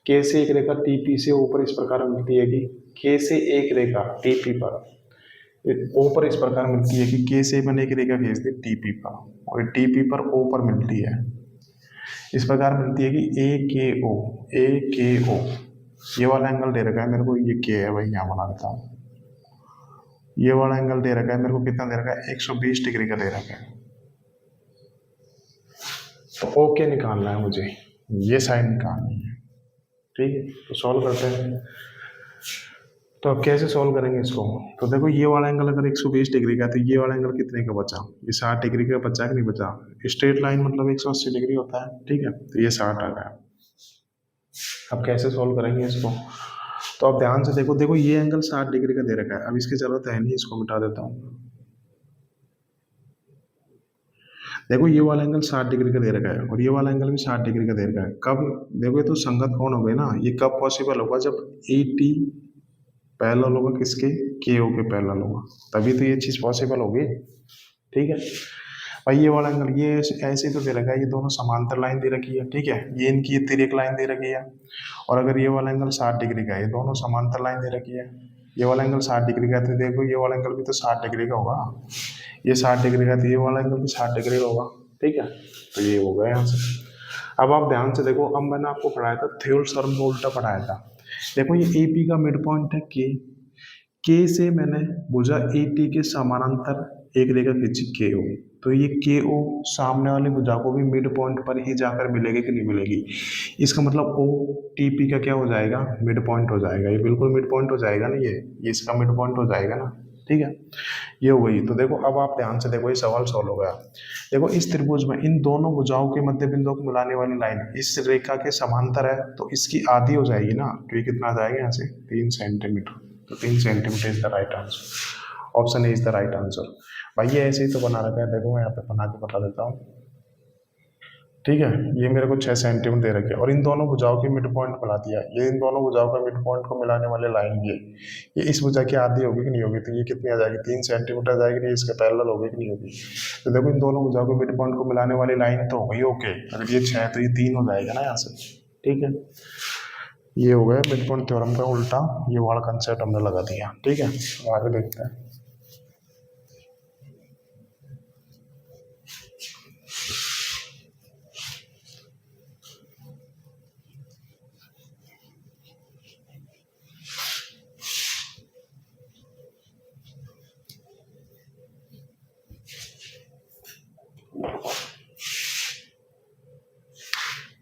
A: के से एक रेखा टी पी से ऊपर इस प्रकार मिलती है कि के से एक रेखा टी पी पर ऊपर इस प्रकार मिलती है कि के से मैंने एक रेखा खींच दी टी पी पर, और टी पी पर ओ पर मिलती है। इस प्रकार मिलती है कि ए के ओ, ये वाला एंगल दे रखा है मेरे को, ये के है भाई, यहाँ बना देता हूँ। ये वाला एंगल दे रखा है मेरे को, कितना दे रखा है, 120 डिग्री का दे रखा है। तो ओ के निकालना है मुझे, ये साइड निकालनी है। ठीक है, तो सॉल्व करते हैं। तो अब कैसे सॉल्व करेंगे इसको, तो देखो ये वाला एंगल अगर 120 डिग्री का है, तो ये वाला एंगल कितने का बचा, ये 60 डिग्री का बचा कि नहीं बचा। स्ट्रेट लाइन मतलब 180 डिग्री होता है। ठीक है, तो ये 60 आ गया। अब कैसे सॉल्व करेंगे इसको, तो अब ध्यान से देखो ये एंगल 60 डिग्री का दे रखा है। अब इसकी जरूरत है नहीं, इसको मिटा देता हूँ। देखो ये वाला एंगल 60 डिग्री का दे रखा है, और ये वाला एंगल भी 60 डिग्री का दे रखा है। कब देखो ये तो संगत कोण हो गए ना, ये कब पॉसिबल होगा, जब ए टी पैरेलल होगा किसके, के ओ के पैरेलल होगा, तभी तो ये चीज़ पॉसिबल होगी। ठीक है भाई, ये वाला एंगल ये ऐसे ही तो दे रखा है, ये दोनों समांतर लाइन दे रखी है। ठीक है, ये इनकी तिरक लाइन दे रखी है, और अगर ये वाला एंगल 60 डिग्री का है, ये दोनों समांतर लाइन दे रखी है। ये वाला एंगल 60 डिग्री का है, तो देखो ये वाला एंगल भी तो 60 डिग्री का होगा, ये 60 डिग्री का, तो ये वाला एंगल भी 60 डिग्री का होगा। ठीक है, तो ये हो गया यहाँ से। अब आप ध्यान से देखो, अब मैंने आपको पढ़ाया था थ्योरम को उल्टा पढ़ाया था। देखो ये ए पी का मिड पॉइंट है के से मैंने भुजा ए टी के समानांतर एक रेखा खींची के ओ, तो ये के ओ सामने वाली भुजा को भी मिड पॉइंट पर ही जाकर मिलेगी कि नहीं मिलेगी। इसका मतलब ओ टी पी का क्या हो जाएगा, मिड पॉइंट हो जाएगा। ये बिल्कुल मिड पॉइंट हो जाएगा ना, ये इसका मिड पॉइंट हो जाएगा ना। ठीक है, ये हो गई। तो देखो अब आप ध्यान से देखो, ये सवाल सॉल्व हो गया। देखो इस त्रिभुज में इन दोनों भुजाओं के मध्य बिंदुओं को मिलाने वाली लाइन इस रेखा के समांतर है, तो इसकी आधी हो जाएगी ना, तो ये कितना आ जाएगा यहाँ से 3 सेंटीमीटर। तो 3 centimetre is the right answer, option A is the right answer. भाई ये ऐसे ही तो बना रखा है, देखो मैं यहाँ पे बना के बता देता हूँ। ठीक है। ये मेरे को 6 सेंटीमीटर दे रखे और इन दोनों भुजाओं के मिड पॉइंट मिला दिया। ये इन दोनों भुजाओं का मिड पॉइंट को मिलाने वाली लाइन ये इस भुजा की आधी होगी कि नहीं होगी, तो ये कितनी आ जाएगी, 3 सेंटीमीटर आ जाएगी, नहीं इसके पैरेलल होगी कि नहीं होगी। तो देखो इन दोनों भुजाओं के मिड पॉइंट को मिलाने वाली लाइन तो हो गई ओके, अगर ये 6 तो ये 3 हो जाएगा ना यहाँ से। ठीक है, ये हो गया मिड पॉइंट थ्योरम का उल्टा, ये वाला कंसेप्ट हमने लगा दिया। ठीक है, आगे देखते हैं।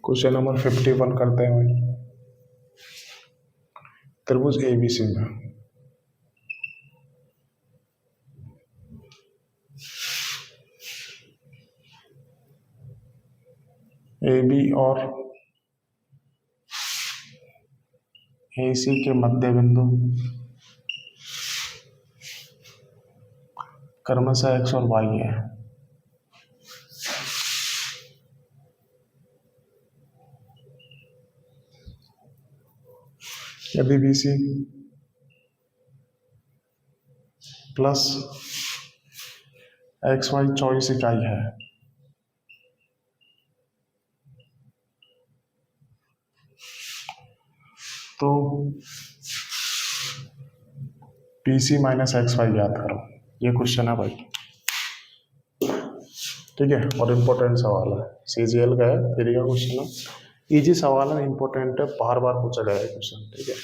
A: क्वेश्चन नंबर 51 करते हैं भाई। त्रिभुज ABC में AB और AC के मध्य बिंदु क्रमशः X और Y है। यदि BC प्लस XY 24 इकाई है, तो BC माइनस XY याद करो। ये क्वेश्चन है भाई। ठीक है, और इम्पोर्टेंट सवाल है, CGL का है, थ्योरी का क्वेश्चन है, इजी सवाल है, इम्पोर्टेंट है, बार बार पूछा गया है क्वेश्चन। ठीक है,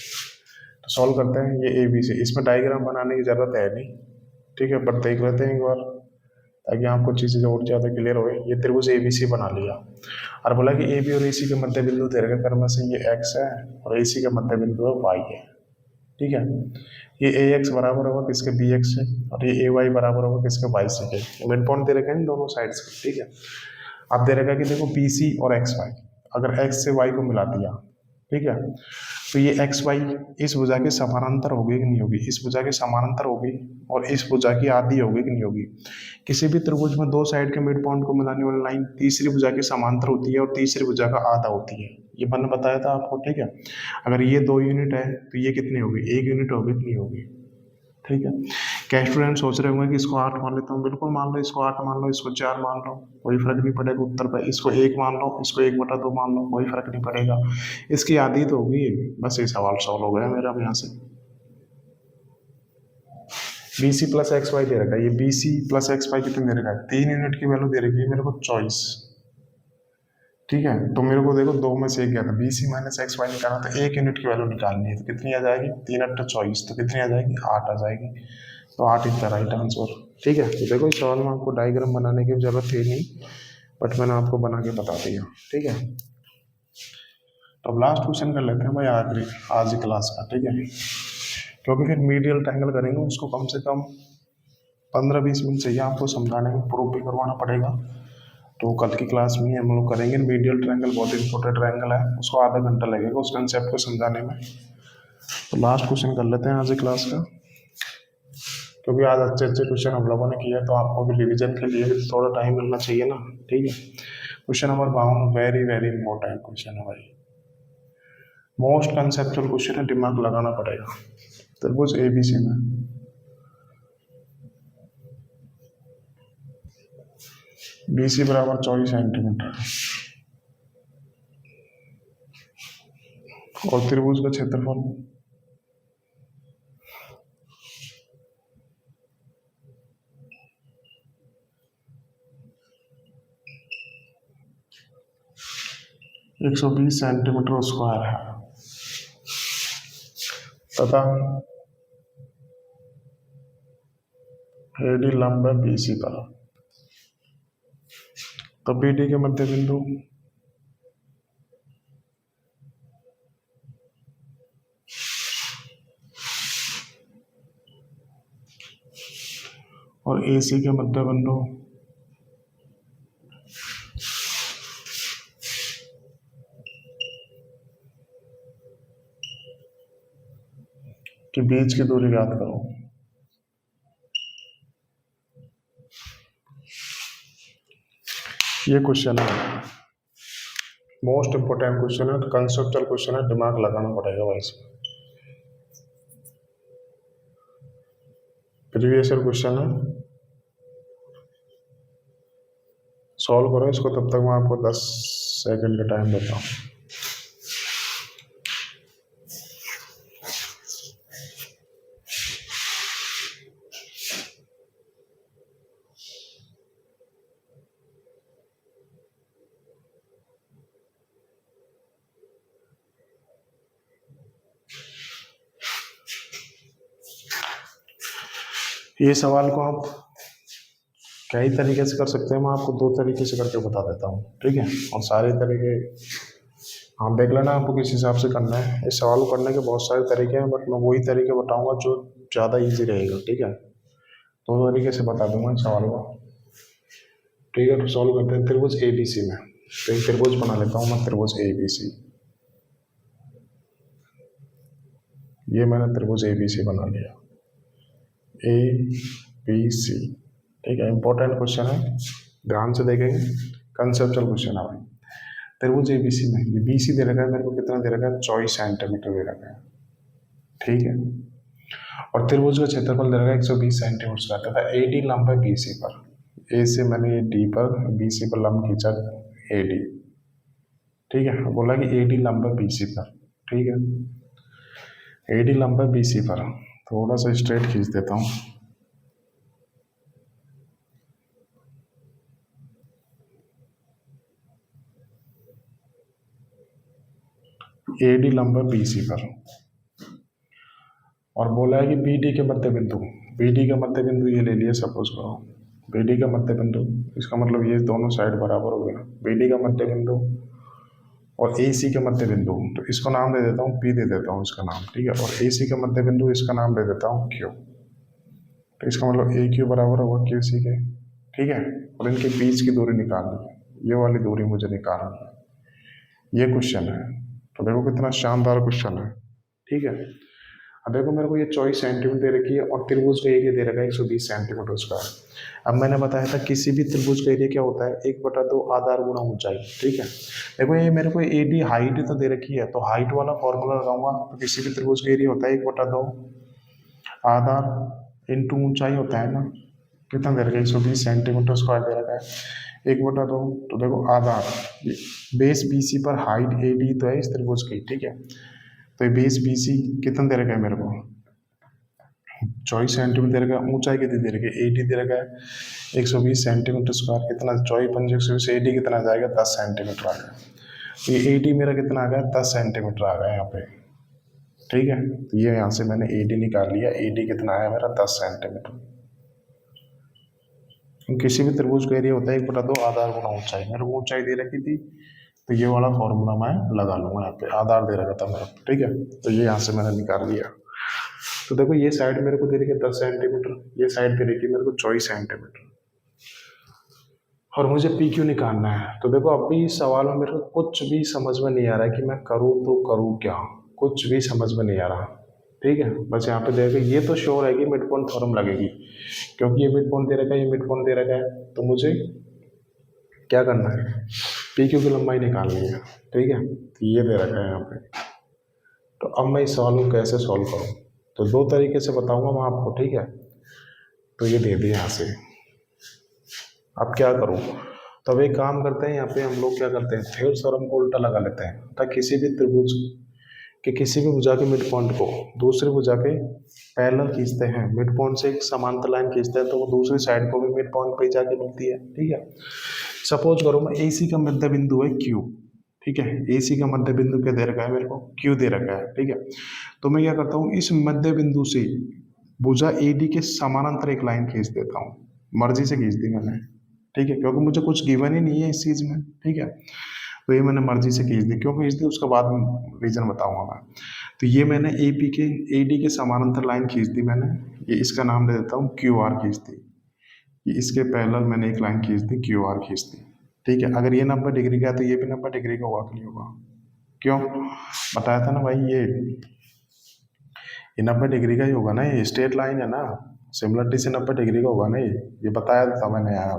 A: तो सॉल्व करते हैं। ये ABC, इसमें डायग्राम बनाने की जरूरत है नहीं। ठीक है, बट देख लेते हैं एक बार ताकि आपको चीज़ें और ज़्यादा क्लियर हो। ये त्रिभुज ABC बना लिया और बोला कि AB और AC के मध्य बिंदु दे रखा कर्म से ये X है और AC का मध्य बिंदु है Y है। ठीक है, ये AX बराबर होगा किसके, BX से, और ये AY बराबर होगा किसके, Y से। मिड पॉइंट दे रखे हैं दोनों साइड से। ठीक है, अब दे रखा कि देखो BC और XY, अगर X से Y को मिला दिया, ठीक है, तो ये XY इस भुजा के समानांतर होगी कि नहीं होगी, इस भुजा के समानांतर होगी, और इस भुजा की आधी होगी कि नहीं होगी। किसी भी त्रिभुज में दो साइड के मिड पॉइंट को मिलाने वाली लाइन तीसरी भुजा के समांतर होती है और तीसरी भुजा का आधा होती है। ये मैंने बताया था आपको। ठीक है, अगर ये 2 यूनिट है तो ये कितनी होगी, 1 यूनिट होगी कि नहीं होगी। ठीक है, क्या स्टूडेंट सोच रहे होंगे कि इसको 8 मान लेता हूँ, बिल्कुल मान लो, इसको 8 मान लो, इसको 4 मान लो, कोई फर्क नहीं पड़ेगा उत्तर पर। इसको 1 मान लो, इसको 1/2 मान लो, कोई फर्क नहीं पड़ेगा, इसकी आधी तो होगी। बस ये सवाल सॉल्व हो गया मेरा अब यहाँ से। BC प्लस XY दे रखा है, ये BC प्लस XY कितने दे रखा है, 3 यूनिट की वैल्यू दे रखी है मेरे को 24। ठीक है, तो मेरे को देखो 2 में से 1 गया था, BC माइनस XY निकालना, तो 1 यूनिट की वैल्यू निकालनी है, तो कितनी आ जाएगी, 3 × 24, तो कितनी आ जाएगी, 8 आ जाएगी। तो 8 इज द राइट आंसर। ठीक है, तो देखो इस सवाल में आपको डायग्राम बनाने की जरूरत थी नहीं, बट मैंने आपको बना के बता दिया। ठीक है, तो अब लास्ट क्वेश्चन कर लेते हैं भाई, आखिरी आज की क्लास का। ठीक है, क्योंकि फिर मीडियल ट्रायंगल करेंगे, उसको कम से कम 15-20 मिनट चाहिए आपको समझाने में, प्रूफ भी करवाना पड़ेगा। तो कल की क्लास में हम लोग करेंगे मीडियल ट्रायंगल, बहुत इंपॉर्टेंट ट्रायंगल है, उसको आधा घंटा लगेगा उस कंसेप्ट को समझाने में। तो लास्ट क्वेश्चन कर लेते हैं आज की क्लास का, क्योंकि आज अच्छे अच्छे क्वेश्चन हम लोगों ने किए, तो आपको भी रिवीजन के लिए भी थोड़ा टाइम मिलना चाहिए ना। ठीक है, question number 52 very very important question है भाई, मोस्ट कंसेप्चुअल क्वेश्चन है, दिमाग लगाना पड़ेगा। त्रिभुज ABC में BC बराबर 24 सेंटीमीटर और त्रिभुज का क्षेत्रफल 120 सेंटीमीटर स्क्वायर है तथा AD लंब है BC पर, तो BD के मध्य बिंदु और AC के मध्य बिंदु के बीच की दूरी ज्ञात करो। ये क्वेश्चन है, मोस्ट इंपॉर्टेंट क्वेश्चन है, कंसेप्चुअल क्वेश्चन है, दिमाग लगाना पड़ेगा भाई इसमें। प्रीवियस ईयर क्वेश्चन है, सॉल्व करो इसको, तब तक मैं आपको 10 सेकंड का टाइम देता हूँ। ये सवाल को आप कई तरीके से कर सकते हैं, मैं आपको 2 तरीके से करके बता देता हूँ, ठीक है। और सारे तरीके आप देख लेना आपको किस हिसाब से करना है। इस सवाल को करने के बहुत सारे तरीके हैं, बट मैं वही तरीके बताऊंगा जो ज़्यादा इजी रहेगा, ठीक है। 2 तरीके से बता दूंगा इस सवाल को, ठीक है। तो सॉल्व करते हैं त्रिभुज ABC में। तो एक त्रिभुज बना लेता हूँ मैं, त्रिभुज ABC। ये मैंने त्रिभुज ABC बना लिया, ABC, ठीक है। इंपॉर्टेंट क्वेश्चन है, ध्यान से देखेंगे, कंसेप्चुअल क्वेश्चन है भाई। त्रिभुज ABC में ये BC दे रखा है मेरे को, कितना दे रखा है, 24 सेंटीमीटर दे रखा है, ठीक है। और त्रिभुज का क्षेत्रफल दे रखा है 120 सेंटीमीटर का, तथा AD लंब है BC पर। A से मैंने ये D पर, BC पर लंब खींचा AD, ठीक है। बोला कि AD लंब है BC पर, ठीक है। AD लंब है BC पर, थोड़ा सा स्ट्रेट खींच देता हूँ। AD लंब है BC पर, और बोला है कि BD के मध्य बिंदु, BD का मध्य बिंदु ये ले लिया सपोज करो, BD का मध्य बिंदु, इसका मतलब ये दोनों साइड बराबर हो गया। BD का मध्य बिंदु और AC का मध्य बिंदु, तो इसको नाम दे देता हूँ P, दे देता हूँ इसका नाम, ठीक है। और AC का मध्य बिंदु, इसका नाम दे देता हूँ Q। तो इसका मतलब AQ बराबर होगा QC के, ठीक है। और इनके बीच की दूरी निकालनी है, ये वाली दूरी मुझे निकालनी है, ये क्वेश्चन है। तो देखो कितना शानदार क्वेश्चन है, ठीक है। अब देखो मेरे को ये 24 सेंटीमीटर दे रखी है, और त्रिभुज का एरिया दे रखा है 120 सेंटीमीटर उसका। अब मैंने बताया था किसी भी त्रिभुज का एरिया क्या होता है, 1/2 आधार गुणा ऊंचाई, ठीक है। देखो ये मेरे को AD हाइट तो दे रखी है, तो हाइट वाला फॉर्मूला लगाऊंगा। तो किसी भी त्रिभुज का एरिया होता है 1/2 आधार इंटू ऊंचाई होता है ना, कितना दे रखा है, 120 सेंटीमीटर स्क्वायर दे रखा है, 1/2। तो देखो आधार, बेस BC पर हाइट AD तो है इस त्रिभुज की, ठीक है। तो ये बेस BC कितना दे रखा है मेरे को, 24 सेंटीमीटर दे रखा है। ऊंचाई कितनी दे रखी है, AD दे रखा है 120 सेंटीमीटर स्क्वायर, कितना 24×5 AD कितना आ जाएगा, 10 सेंटीमीटर आ गया। तो ये AD मेरा कितना आ गया, 10 सेंटीमीटर आ गया यहाँ पे, ठीक है। तो ये यहाँ से मैंने AD निकाल लिया, AD कितना आया मेरा, 10 सेंटीमीटर। किसी भी त्रिभुज का एरिया होता है 1/2 आधार गुणा ऊंचाई, मेरे को ऊंचाई दे रखी थी, तो ये वाला फॉर्मूला मैं लगा लूंगा यहाँ पे, आधार दे रखा था मेरा, ठीक है। तो ये यहाँ से मैंने निकाल लिया। तो देखो ये साइड मेरे को दे रही है 10 सेंटीमीटर, ये साइड दे रही है मेरे को 24 सेंटीमीटर, और मुझे PQ निकालना है। तो देखो अभी इस सवाल में मेरे को कुछ भी समझ में नहीं आ रहा है कि मैं करूँ तो करूँ क्या, कुछ भी समझ में नहीं आ रहा, ठीक है। बस यहाँ पे देखो ये तो श्योर है कि मिड पॉइंट थ्योरम लगेगी, क्योंकि ये मिड पॉइंट दे रखा है, ये मिड पॉइंट दे रखा है। तो मुझे क्या करना है, PQ की लंबाई निकालनी है, ठीक है। तो ये दे रखा है यहाँ पे। तो अब मैं इस सवाल को कैसे सॉल्व करूँ, तो 2 तरीके से बताऊंगा मैं आपको, ठीक है। तो ये दे दिया यहाँ से, अब क्या करूँ। तो अब एक काम करते हैं, यहाँ पे हम लोग क्या करते हैं, थ्योरम को उल्टा लगा लेते हैं, ताकि किसी भी त्रिभुज के किसी भी भुजा के मिड पॉइंट को दूसरी भुजा के पैरेलल खींचते हैं, मिड पॉइंट से एक समांतर लाइन खींचते हैं, तो वो दूसरी साइड को भी मिड पॉइंट पे जाके मिलती है, ठीक है। सपोज करो मैं AC का मध्य बिंदु है Q, ठीक है। AC का मध्य बिंदु क्या दे रखा है मेरे को, Q दे रखा है, ठीक है। तो मैं क्या करता हूँ, इस मध्य बिंदु से भुजा AD के समानांतर एक लाइन खींच देता हूँ, मर्जी से खींच दी मैंने, ठीक है, क्योंकि मुझे कुछ गिवन ही नहीं है इस चीज़ में, ठीक है। तो ये मैंने मर्जी से खींच दी, क्यों खींच दी उसका बाद में रीजन बताऊंगा मैं। तो ये मैंने AD के समानांतर लाइन खींच दी मैंने, ये इसका नाम दे देता हूँ QR खींच दी। ये इसके पैरेलल मैंने एक लाइन खींच दी, QR खींच दी, ठीक है। अगर ये 90 डिग्री का है तो ये भी 90 डिग्री का होगा कि नहीं होगा, क्यों बताया था ना भाई, ये 90 डिग्री का ही होगा ना, ये स्ट्रेट लाइन है ना, सिमिलरिटी से 90 डिग्री का होगा ना, ये बताया था मैंने यार,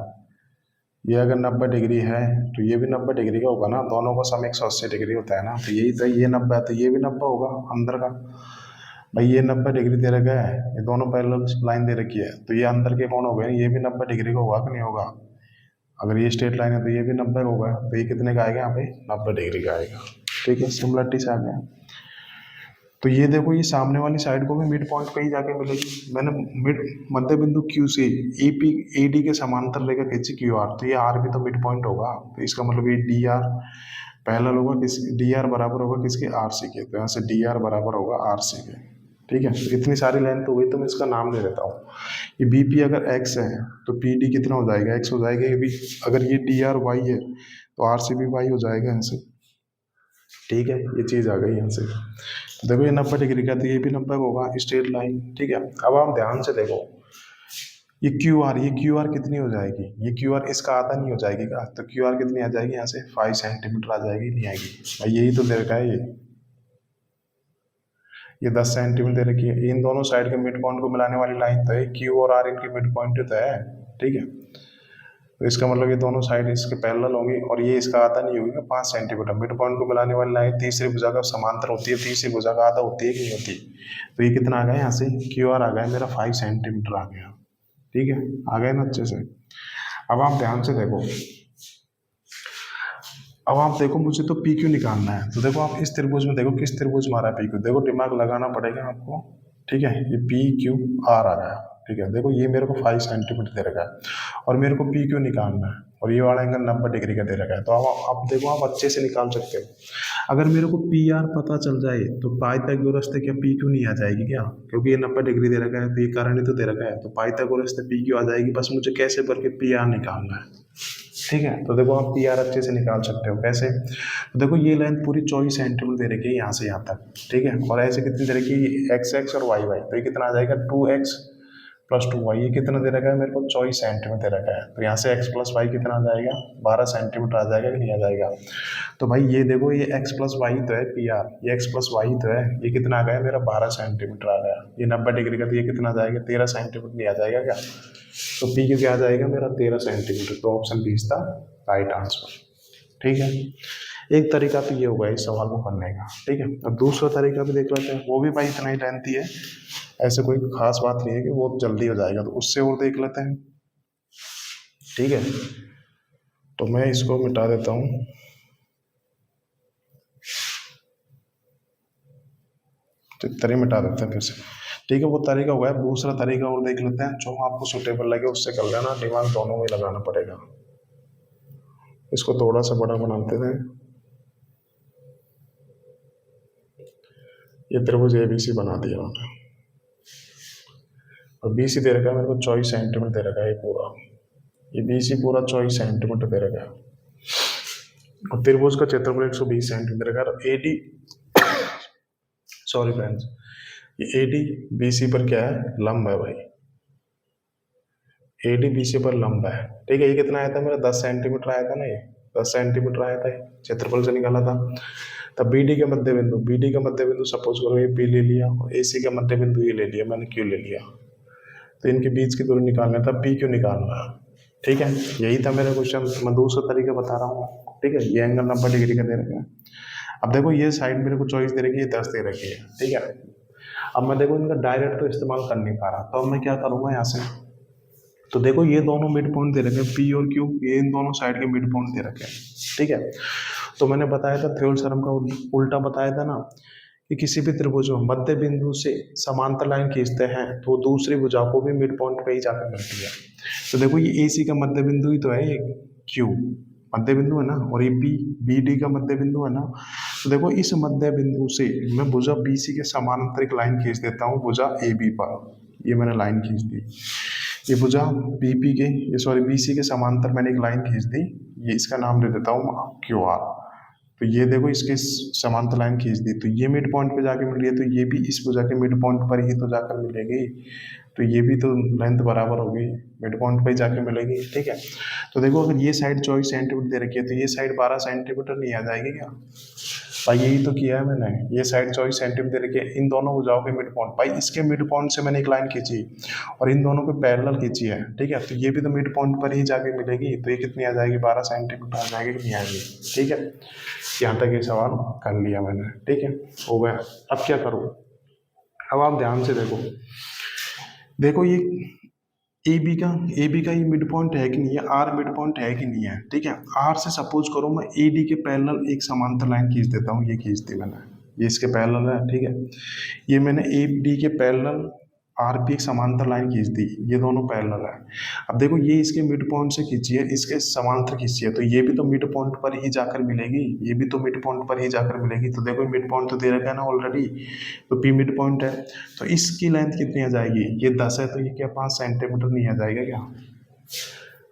A: ये अगर 90 डिग्री है तो ये भी 90 डिग्री का होगा ना, दोनों का सम 180 डिग्री होता है ना, तो यही तो ये 90 है तो ये भी 90 होगा अंदर का। भाई ये 90 डिग्री दे रखा है, ये दोनों पैरेलल लाइन दे रखी है, तो ये अंदर के कौन हो गए, ये भी 90 डिग्री का होगा कि नहीं होगा। अगर ये स्ट्रेट लाइन है तो ये भी 90 का होगा, तो ये कितने का आएगा यहाँ पे, 90 डिग्री का आएगा। ठीक है, सिमिलरिटी से आ गया। तो ये देखो ये सामने वाली साइड को भी मिड पॉइंट पे ही जाके मिलेगी। मैंने मिड मध्य बिंदु क्यू से ईपी एडी के समांतर रेखा खींची क्यू आर, तो ये आर भी तो मिड पॉइंट होगा, तो इसका मतलब ये डी आर पैरेलल होगा किस, डी आर बराबर होगा किसके, आर सी के, तो यहाँ से डी आर बराबर होगा आर सी के। ठीक है, तो इतनी सारी लेंथ हो गई, तो मैं इसका नाम ले देता हूँ। ये बी पी अगर एक्स है तो पी डी कितना हो जाएगा, एक्स हो जाएगा। ये भी अगर ये डी आर वाई है तो आर सी भी वाई हो जाएगा यहाँ से। ठीक है, ये चीज़ आ गई यहाँ से। तो देखो ये 90 डिग्री का, तो ये भी 90 होगा स्ट्रेट लाइन। ठीक है, अब आप ध्यान से देखो ये क्यू आर कितनी हो जाएगी, ये क्यू आर इसका आधा नहीं हो जाएगी का, तो क्यू आर कितनी आ जाएगी यहाँ से 5 सेंटीमीटर आ जाएगी, नहीं आएगी भाई, यही तो दे रखा है ये 10 सेंटीमीटर दे रखी है। इन दोनों साइड के मिड पॉइंट को मिलाने वाली लाइन तो है, क्यू और आर इनकी मिड पॉइंट तो है। ठीक है, तो इसका मतलब ये दोनों साइड इसके पैरेलल होंगी, और ये इसका आधा नहीं होगी 5 सेंटीमीटर। मिड पॉइंट को मिलाने वाली लाइन तीसरी भुजा का समांतर होती है, तीसरी भुजा का आधा होती है कि नहीं होती। तो ये कितना आ गया यहाँ से, क्यू आर आ गया मेरा 5 सेंटीमीटर आ गया। ठीक है, आ गए ना अच्छे से। अब आप ध्यान से देखो, अब आप देखो मुझे तो पी क्यू निकालना है, तो देखो आप इस त्रिभुज में देखो किस त्रिभुज में आ रहा है पी क्यू, देखो दिमाग लगाना पड़ेगा आपको। ठीक है, ये पी क्यू आर आ रहा है। ठीक है, देखो ये मेरे को 5 सेंटीमीटर दे रखा है और मेरे को पी क्यू निकालना है, और ये वाला एंगल 90 डिग्री का दे रखा है। तो अब देखो आप अच्छे से निकाल सकते हो। अगर मेरे को पी आर पता चल जाए तो पाइथागोरस से क्या पी क्यू नहीं आ जाएगी क्या, क्योंकि ये 90 डिग्री दे रखा है, तो ये कारण ही तो दे रखा है, तो पाइथागोरस से पी क्यू आ जाएगी। बस मुझे कैसे करके पी आर निकालना है। ठीक है, तो देखो आप पी आर अच्छे से निकाल सकते हो। कैसे, तो देखो ये लाइन पूरी 24 सेंटीमीटर दे रखी है यहाँ से यहाँ तक। ठीक है, और ऐसे कितनी दे रखी है, एक्स एक्स और वाई वाई, तो ये कितना आ जाएगा 2x + 2y। ये कितना दे रखा है मेरे को, 24 सेंटीमीटर दे रखा है, तो यहाँ से x + y कितना आ जाएगा, 12 सेंटीमीटर आ जाएगा कि नहीं आ जाएगा। तो भाई ये देखो ये x + y तो है पी आर, ये x + y तो है, ये कितना आ गया मेरा 12 सेंटीमीटर आ गया। ये 90 डिग्री का, तो ये कितना आ जाएगा 13 सेंटीमीटर नहीं आ जाएगा क्या। तो पी क्यू क्या आ जाएगा मेरा 13 सेंटीमीटर, तो option B is the right answer. ठीक है, एक तरीका तो ये होगा इस सवाल को करने का। ठीक है, अब दूसरा तरीका भी देख लेते हैं, वो भी भाई इतना ही लेंथी है, ऐसे कोई खास बात नहीं है कि वो जल्दी हो जाएगा, तो उससे और देख लेते हैं। ठीक है, तो मैं इसको मिटा देता हूँ। तरीका मिटा देते हैं फिर से। ठीक है, वो तरीका हुआ है, दूसरा तरीका और देख लेते हैं, जो आपको सुटेबल लगे उससे कर लेना, दिमाग दोनों में लगाना पड़ेगा। इसको थोड़ा सा बड़ा बनाते हैं। ये त्रिभुज ABC बना दिया मैंने, और BC दे रखा है मेरे को 24 सेंटीमीटर दे रखा है पूरा, ये BC पूरा 24 सेंटीमीटर दे रखा है, और त्रिभुज का क्षेत्रफल 120 सेंटीमीटर दे रखा है। AD सॉरी फ्रेंड्स, ये AD BC पर क्या है, लंब है भाई, AD BC पर लंब है। ठीक है, ये कितना आया था मेरा 10 सेंटीमीटर आया था ना, ये 10 सेंटीमीटर आया था, क्षेत्रफल से निकाला था। तब BD का मध्य बिंदु सपोज करो ये P ले लिया, और AC का मध्य बिंदु ये ले लिया मैंने, Q ले लिया, तो इनके बीच की दूरी निकालना था, पी क्यू निकालना है। ठीक है, यही था मेरा क्वेश्चन, मैं दूसरा तरीका बता रहा हूँ। ठीक है, ये एंगल 90 डिग्री का दे रखा है। अब देखो ये साइड मेरे को 24 दे रखी है, 10 दे रखी है। ठीक है, अब मैं देखो इनका डायरेक्ट तो इस्तेमाल कर नहीं पा रहा, तो अब मैं क्या करूँगा यहाँ से, तो देखो ये दोनों मिड पॉइंट दे रखे हैं, पी और क्यू, ये इन दोनों साइड के मिड पॉइंट दे रखे हैं। ठीक है, तो मैंने बताया था थ्योरम थ्योरम का उल्टा बताया था ना, कि किसी भी त्रिभुज में मध्य बिंदु से समांतर लाइन खींचते हैं तो दूसरी भुजा को भी मिड पॉइंट पे ही जाकर मिलती है। तो देखो ये AC का मध्य बिंदु ही तो है, ये Q मध्य बिंदु है ना, और ये BD का मध्य बिंदु है ना। तो देखो इस मध्य बिंदु से मैं भुजा BC के समानांतर एक लाइन खींच देता हूँ भुजा AB पर, ये मैंने लाइन खींच दी। ये भुजा BC के समांतर मैंने एक लाइन खींच दी, ये इसका नाम दे देता हूँ QR। तो ये देखो इसके समांतर लाइन खींच दी, तो ये मिड पॉइंट पे जाके मिल रही है, तो ये भी इस भुजा के मिड पॉइंट पर ही तो जाकर मिलेगी, तो ये भी तो लेंथ बराबर होगी, मिड पॉइंट पे ही जाके मिलेगी। ठीक है, तो देखो अगर ये साइड 24 सेंटीमीटर दे रखी है, तो ये साइड 12 सेंटीमीटर नहीं आ जाएगी क्या, भाई यही तो किया है मैंने, ये साइड 24 सेंटीमीटर दे रखी है, इन दोनों भुजाओं के मिड पॉइंट, भाई इसके मिड पॉइंट से मैंने एक लाइन खींची और इन दोनों पे पैरेलल खींची है, ठीक है, तो ये भी तो मिड पॉइंट पर ही जाके मिलेगी, तो ये कितनी आ जाएगी, 12 सेंटीमीटर आ जाएगी कि नहीं आएगी, ठीक है। यहाँ तक ये सवाल कर लिया मैंने, ठीक है, हो गया। अब क्या करूँ, अब आप ध्यान से देखो, देखो ये ए बी का ये मिड पॉइंट है कि नहीं है, आर मिड पॉइंट है कि नहीं है, ठीक है। आर से सपोज करो मैं ए डी के पैरेलल एक समांतर लाइन खींच देता हूँ, ये खींच दी मैंने, ये इसके पैरेलल है, ठीक है। ये मैंने ए डी के पैरेलल आर भी एक समांतर लाइन खींच दी, ये दोनों पैरेलल है। अब देखो ये इसके मिड पॉइंट से खींची है, इसके समांतर खींची है, तो ये भी तो मिड पॉइंट पर ही जाकर मिलेगी, ये भी तो मिड पॉइंट पर ही जाकर मिलेगी, तो देखो मिड पॉइंट तो दे रखा है ना ऑलरेडी, तो पी मिड पॉइंट है, तो इसकी लेंथ कितनी आ जाएगी, ये 10 है, तो ये क्या 5 सेंटीमीटर नहीं आ जाएगा क्या,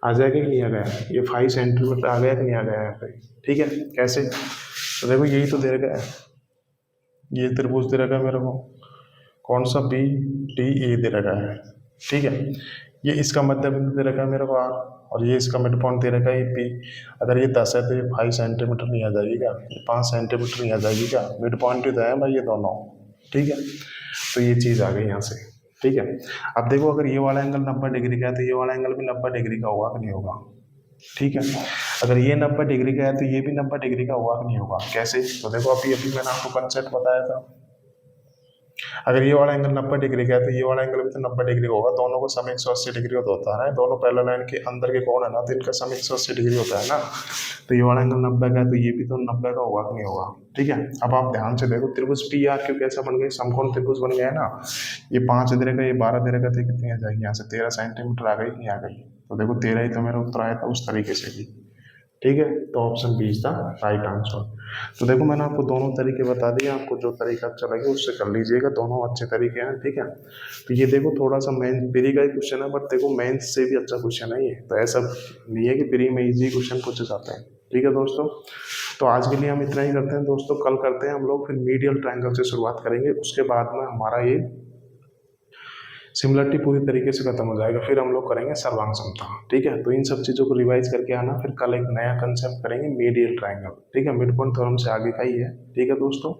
A: आ जाएगा कि नहीं आ गया, ये 5 सेंटीमीटर आ गया कि नहीं आ गया यहाँ पे, ठीक है। कैसे, तो देखो यही तो दे रखा है, ये त्रिभुज दे रखा है मेरे को, कौन सा, बी डी ए दे रखा है, ठीक है। ये इसका मध्य बिंदु दे रखा है मेरे को आर, और ये इसका मिड पॉइंट दे रखा है ये पी। अगर ये 10 है तो ये 5 सेंटीमीटर नहीं आ जाएगी क्या, ये 5 सेंटीमीटर नहीं आ जाएगी क्या, मिड पॉइंट ही तो है भाई ये दोनों, ठीक है। तो ये चीज़ आ गई यहाँ से, ठीक है। अब देखो अगर ये वाला एंगल 90 डिग्री का है, तो ये वाला एंगल भी 90 डिग्री का होगा कि नहीं होगा, ठीक है। अगर ये 90 डिग्री का है तो ये भी 90 डिग्री का होगा कि नहीं होगा, कैसे, तो देखो अभी मैंने आपको कंसेप्ट बताया था, अगर ये वाला एंगल 90 डिग्री का है तो ये वाला एंगल भी तो 90 डिग्री होगा, दोनों का सम 180 डिग्री होता है, दोनों पैरेलल लाइन के अंदर के कोण है ना, तो इनका सम 180 डिग्री होता है ना, तो ये वाला एंगल 90 का है तो ये भी तो 90 का होगा कि नहीं होगा, ठीक है। अब आप ध्यान से देखो त्रिभुज पी आर क्यों कैसा बन गया, समकोण त्रिभुज बन गया है ना, ये 5 दे रखा, ये 12 दे रखा, तो कितनी आ जाएगी यहाँ से 13 सेंटीमीटर आ गई कि नहीं आ गई, तो देखो 13 ही तो मेरा उत्तर आया था उस तरीके से भी, ठीक है। तो option B is the right answer. तो देखो मैंने आपको दोनों तरीके बता दिए, आपको जो तरीका अच्छा लगे उससे कर लीजिएगा, दोनों अच्छे तरीके हैं, ठीक है। तो ये देखो थोड़ा सा मेन प्री का ही क्वेश्चन है, बट देखो मेंस से भी अच्छा क्वेश्चन है ये, तो ऐसा नहीं है कि प्री में इजी क्वेश्चन पूछे जाते हैं, ठीक है दोस्तों। तो आज के लिए हम इतना ही करते हैं दोस्तों, कल करते हैं हम लोग फिर मीडियल ट्रायंगल से शुरुआत करेंगे, उसके बाद में हमारा ये सिमिलरिटी पूरी तरीके से खत्म हो जाएगा, फिर हम लोग करेंगे सर्वांग समता, ठीक है। तो इन सब चीज़ों को रिवाइज करके आना, फिर कल एक नया कंसेप्ट करेंगे मीडियल ट्रायंगल, ठीक है, मिड पॉइंट थ्योरम से आगे का ही है, ठीक है दोस्तों।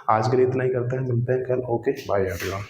A: आज के लिए इतना ही करते हैं, मिलते हैं कल, ओके बाय एवरीवन।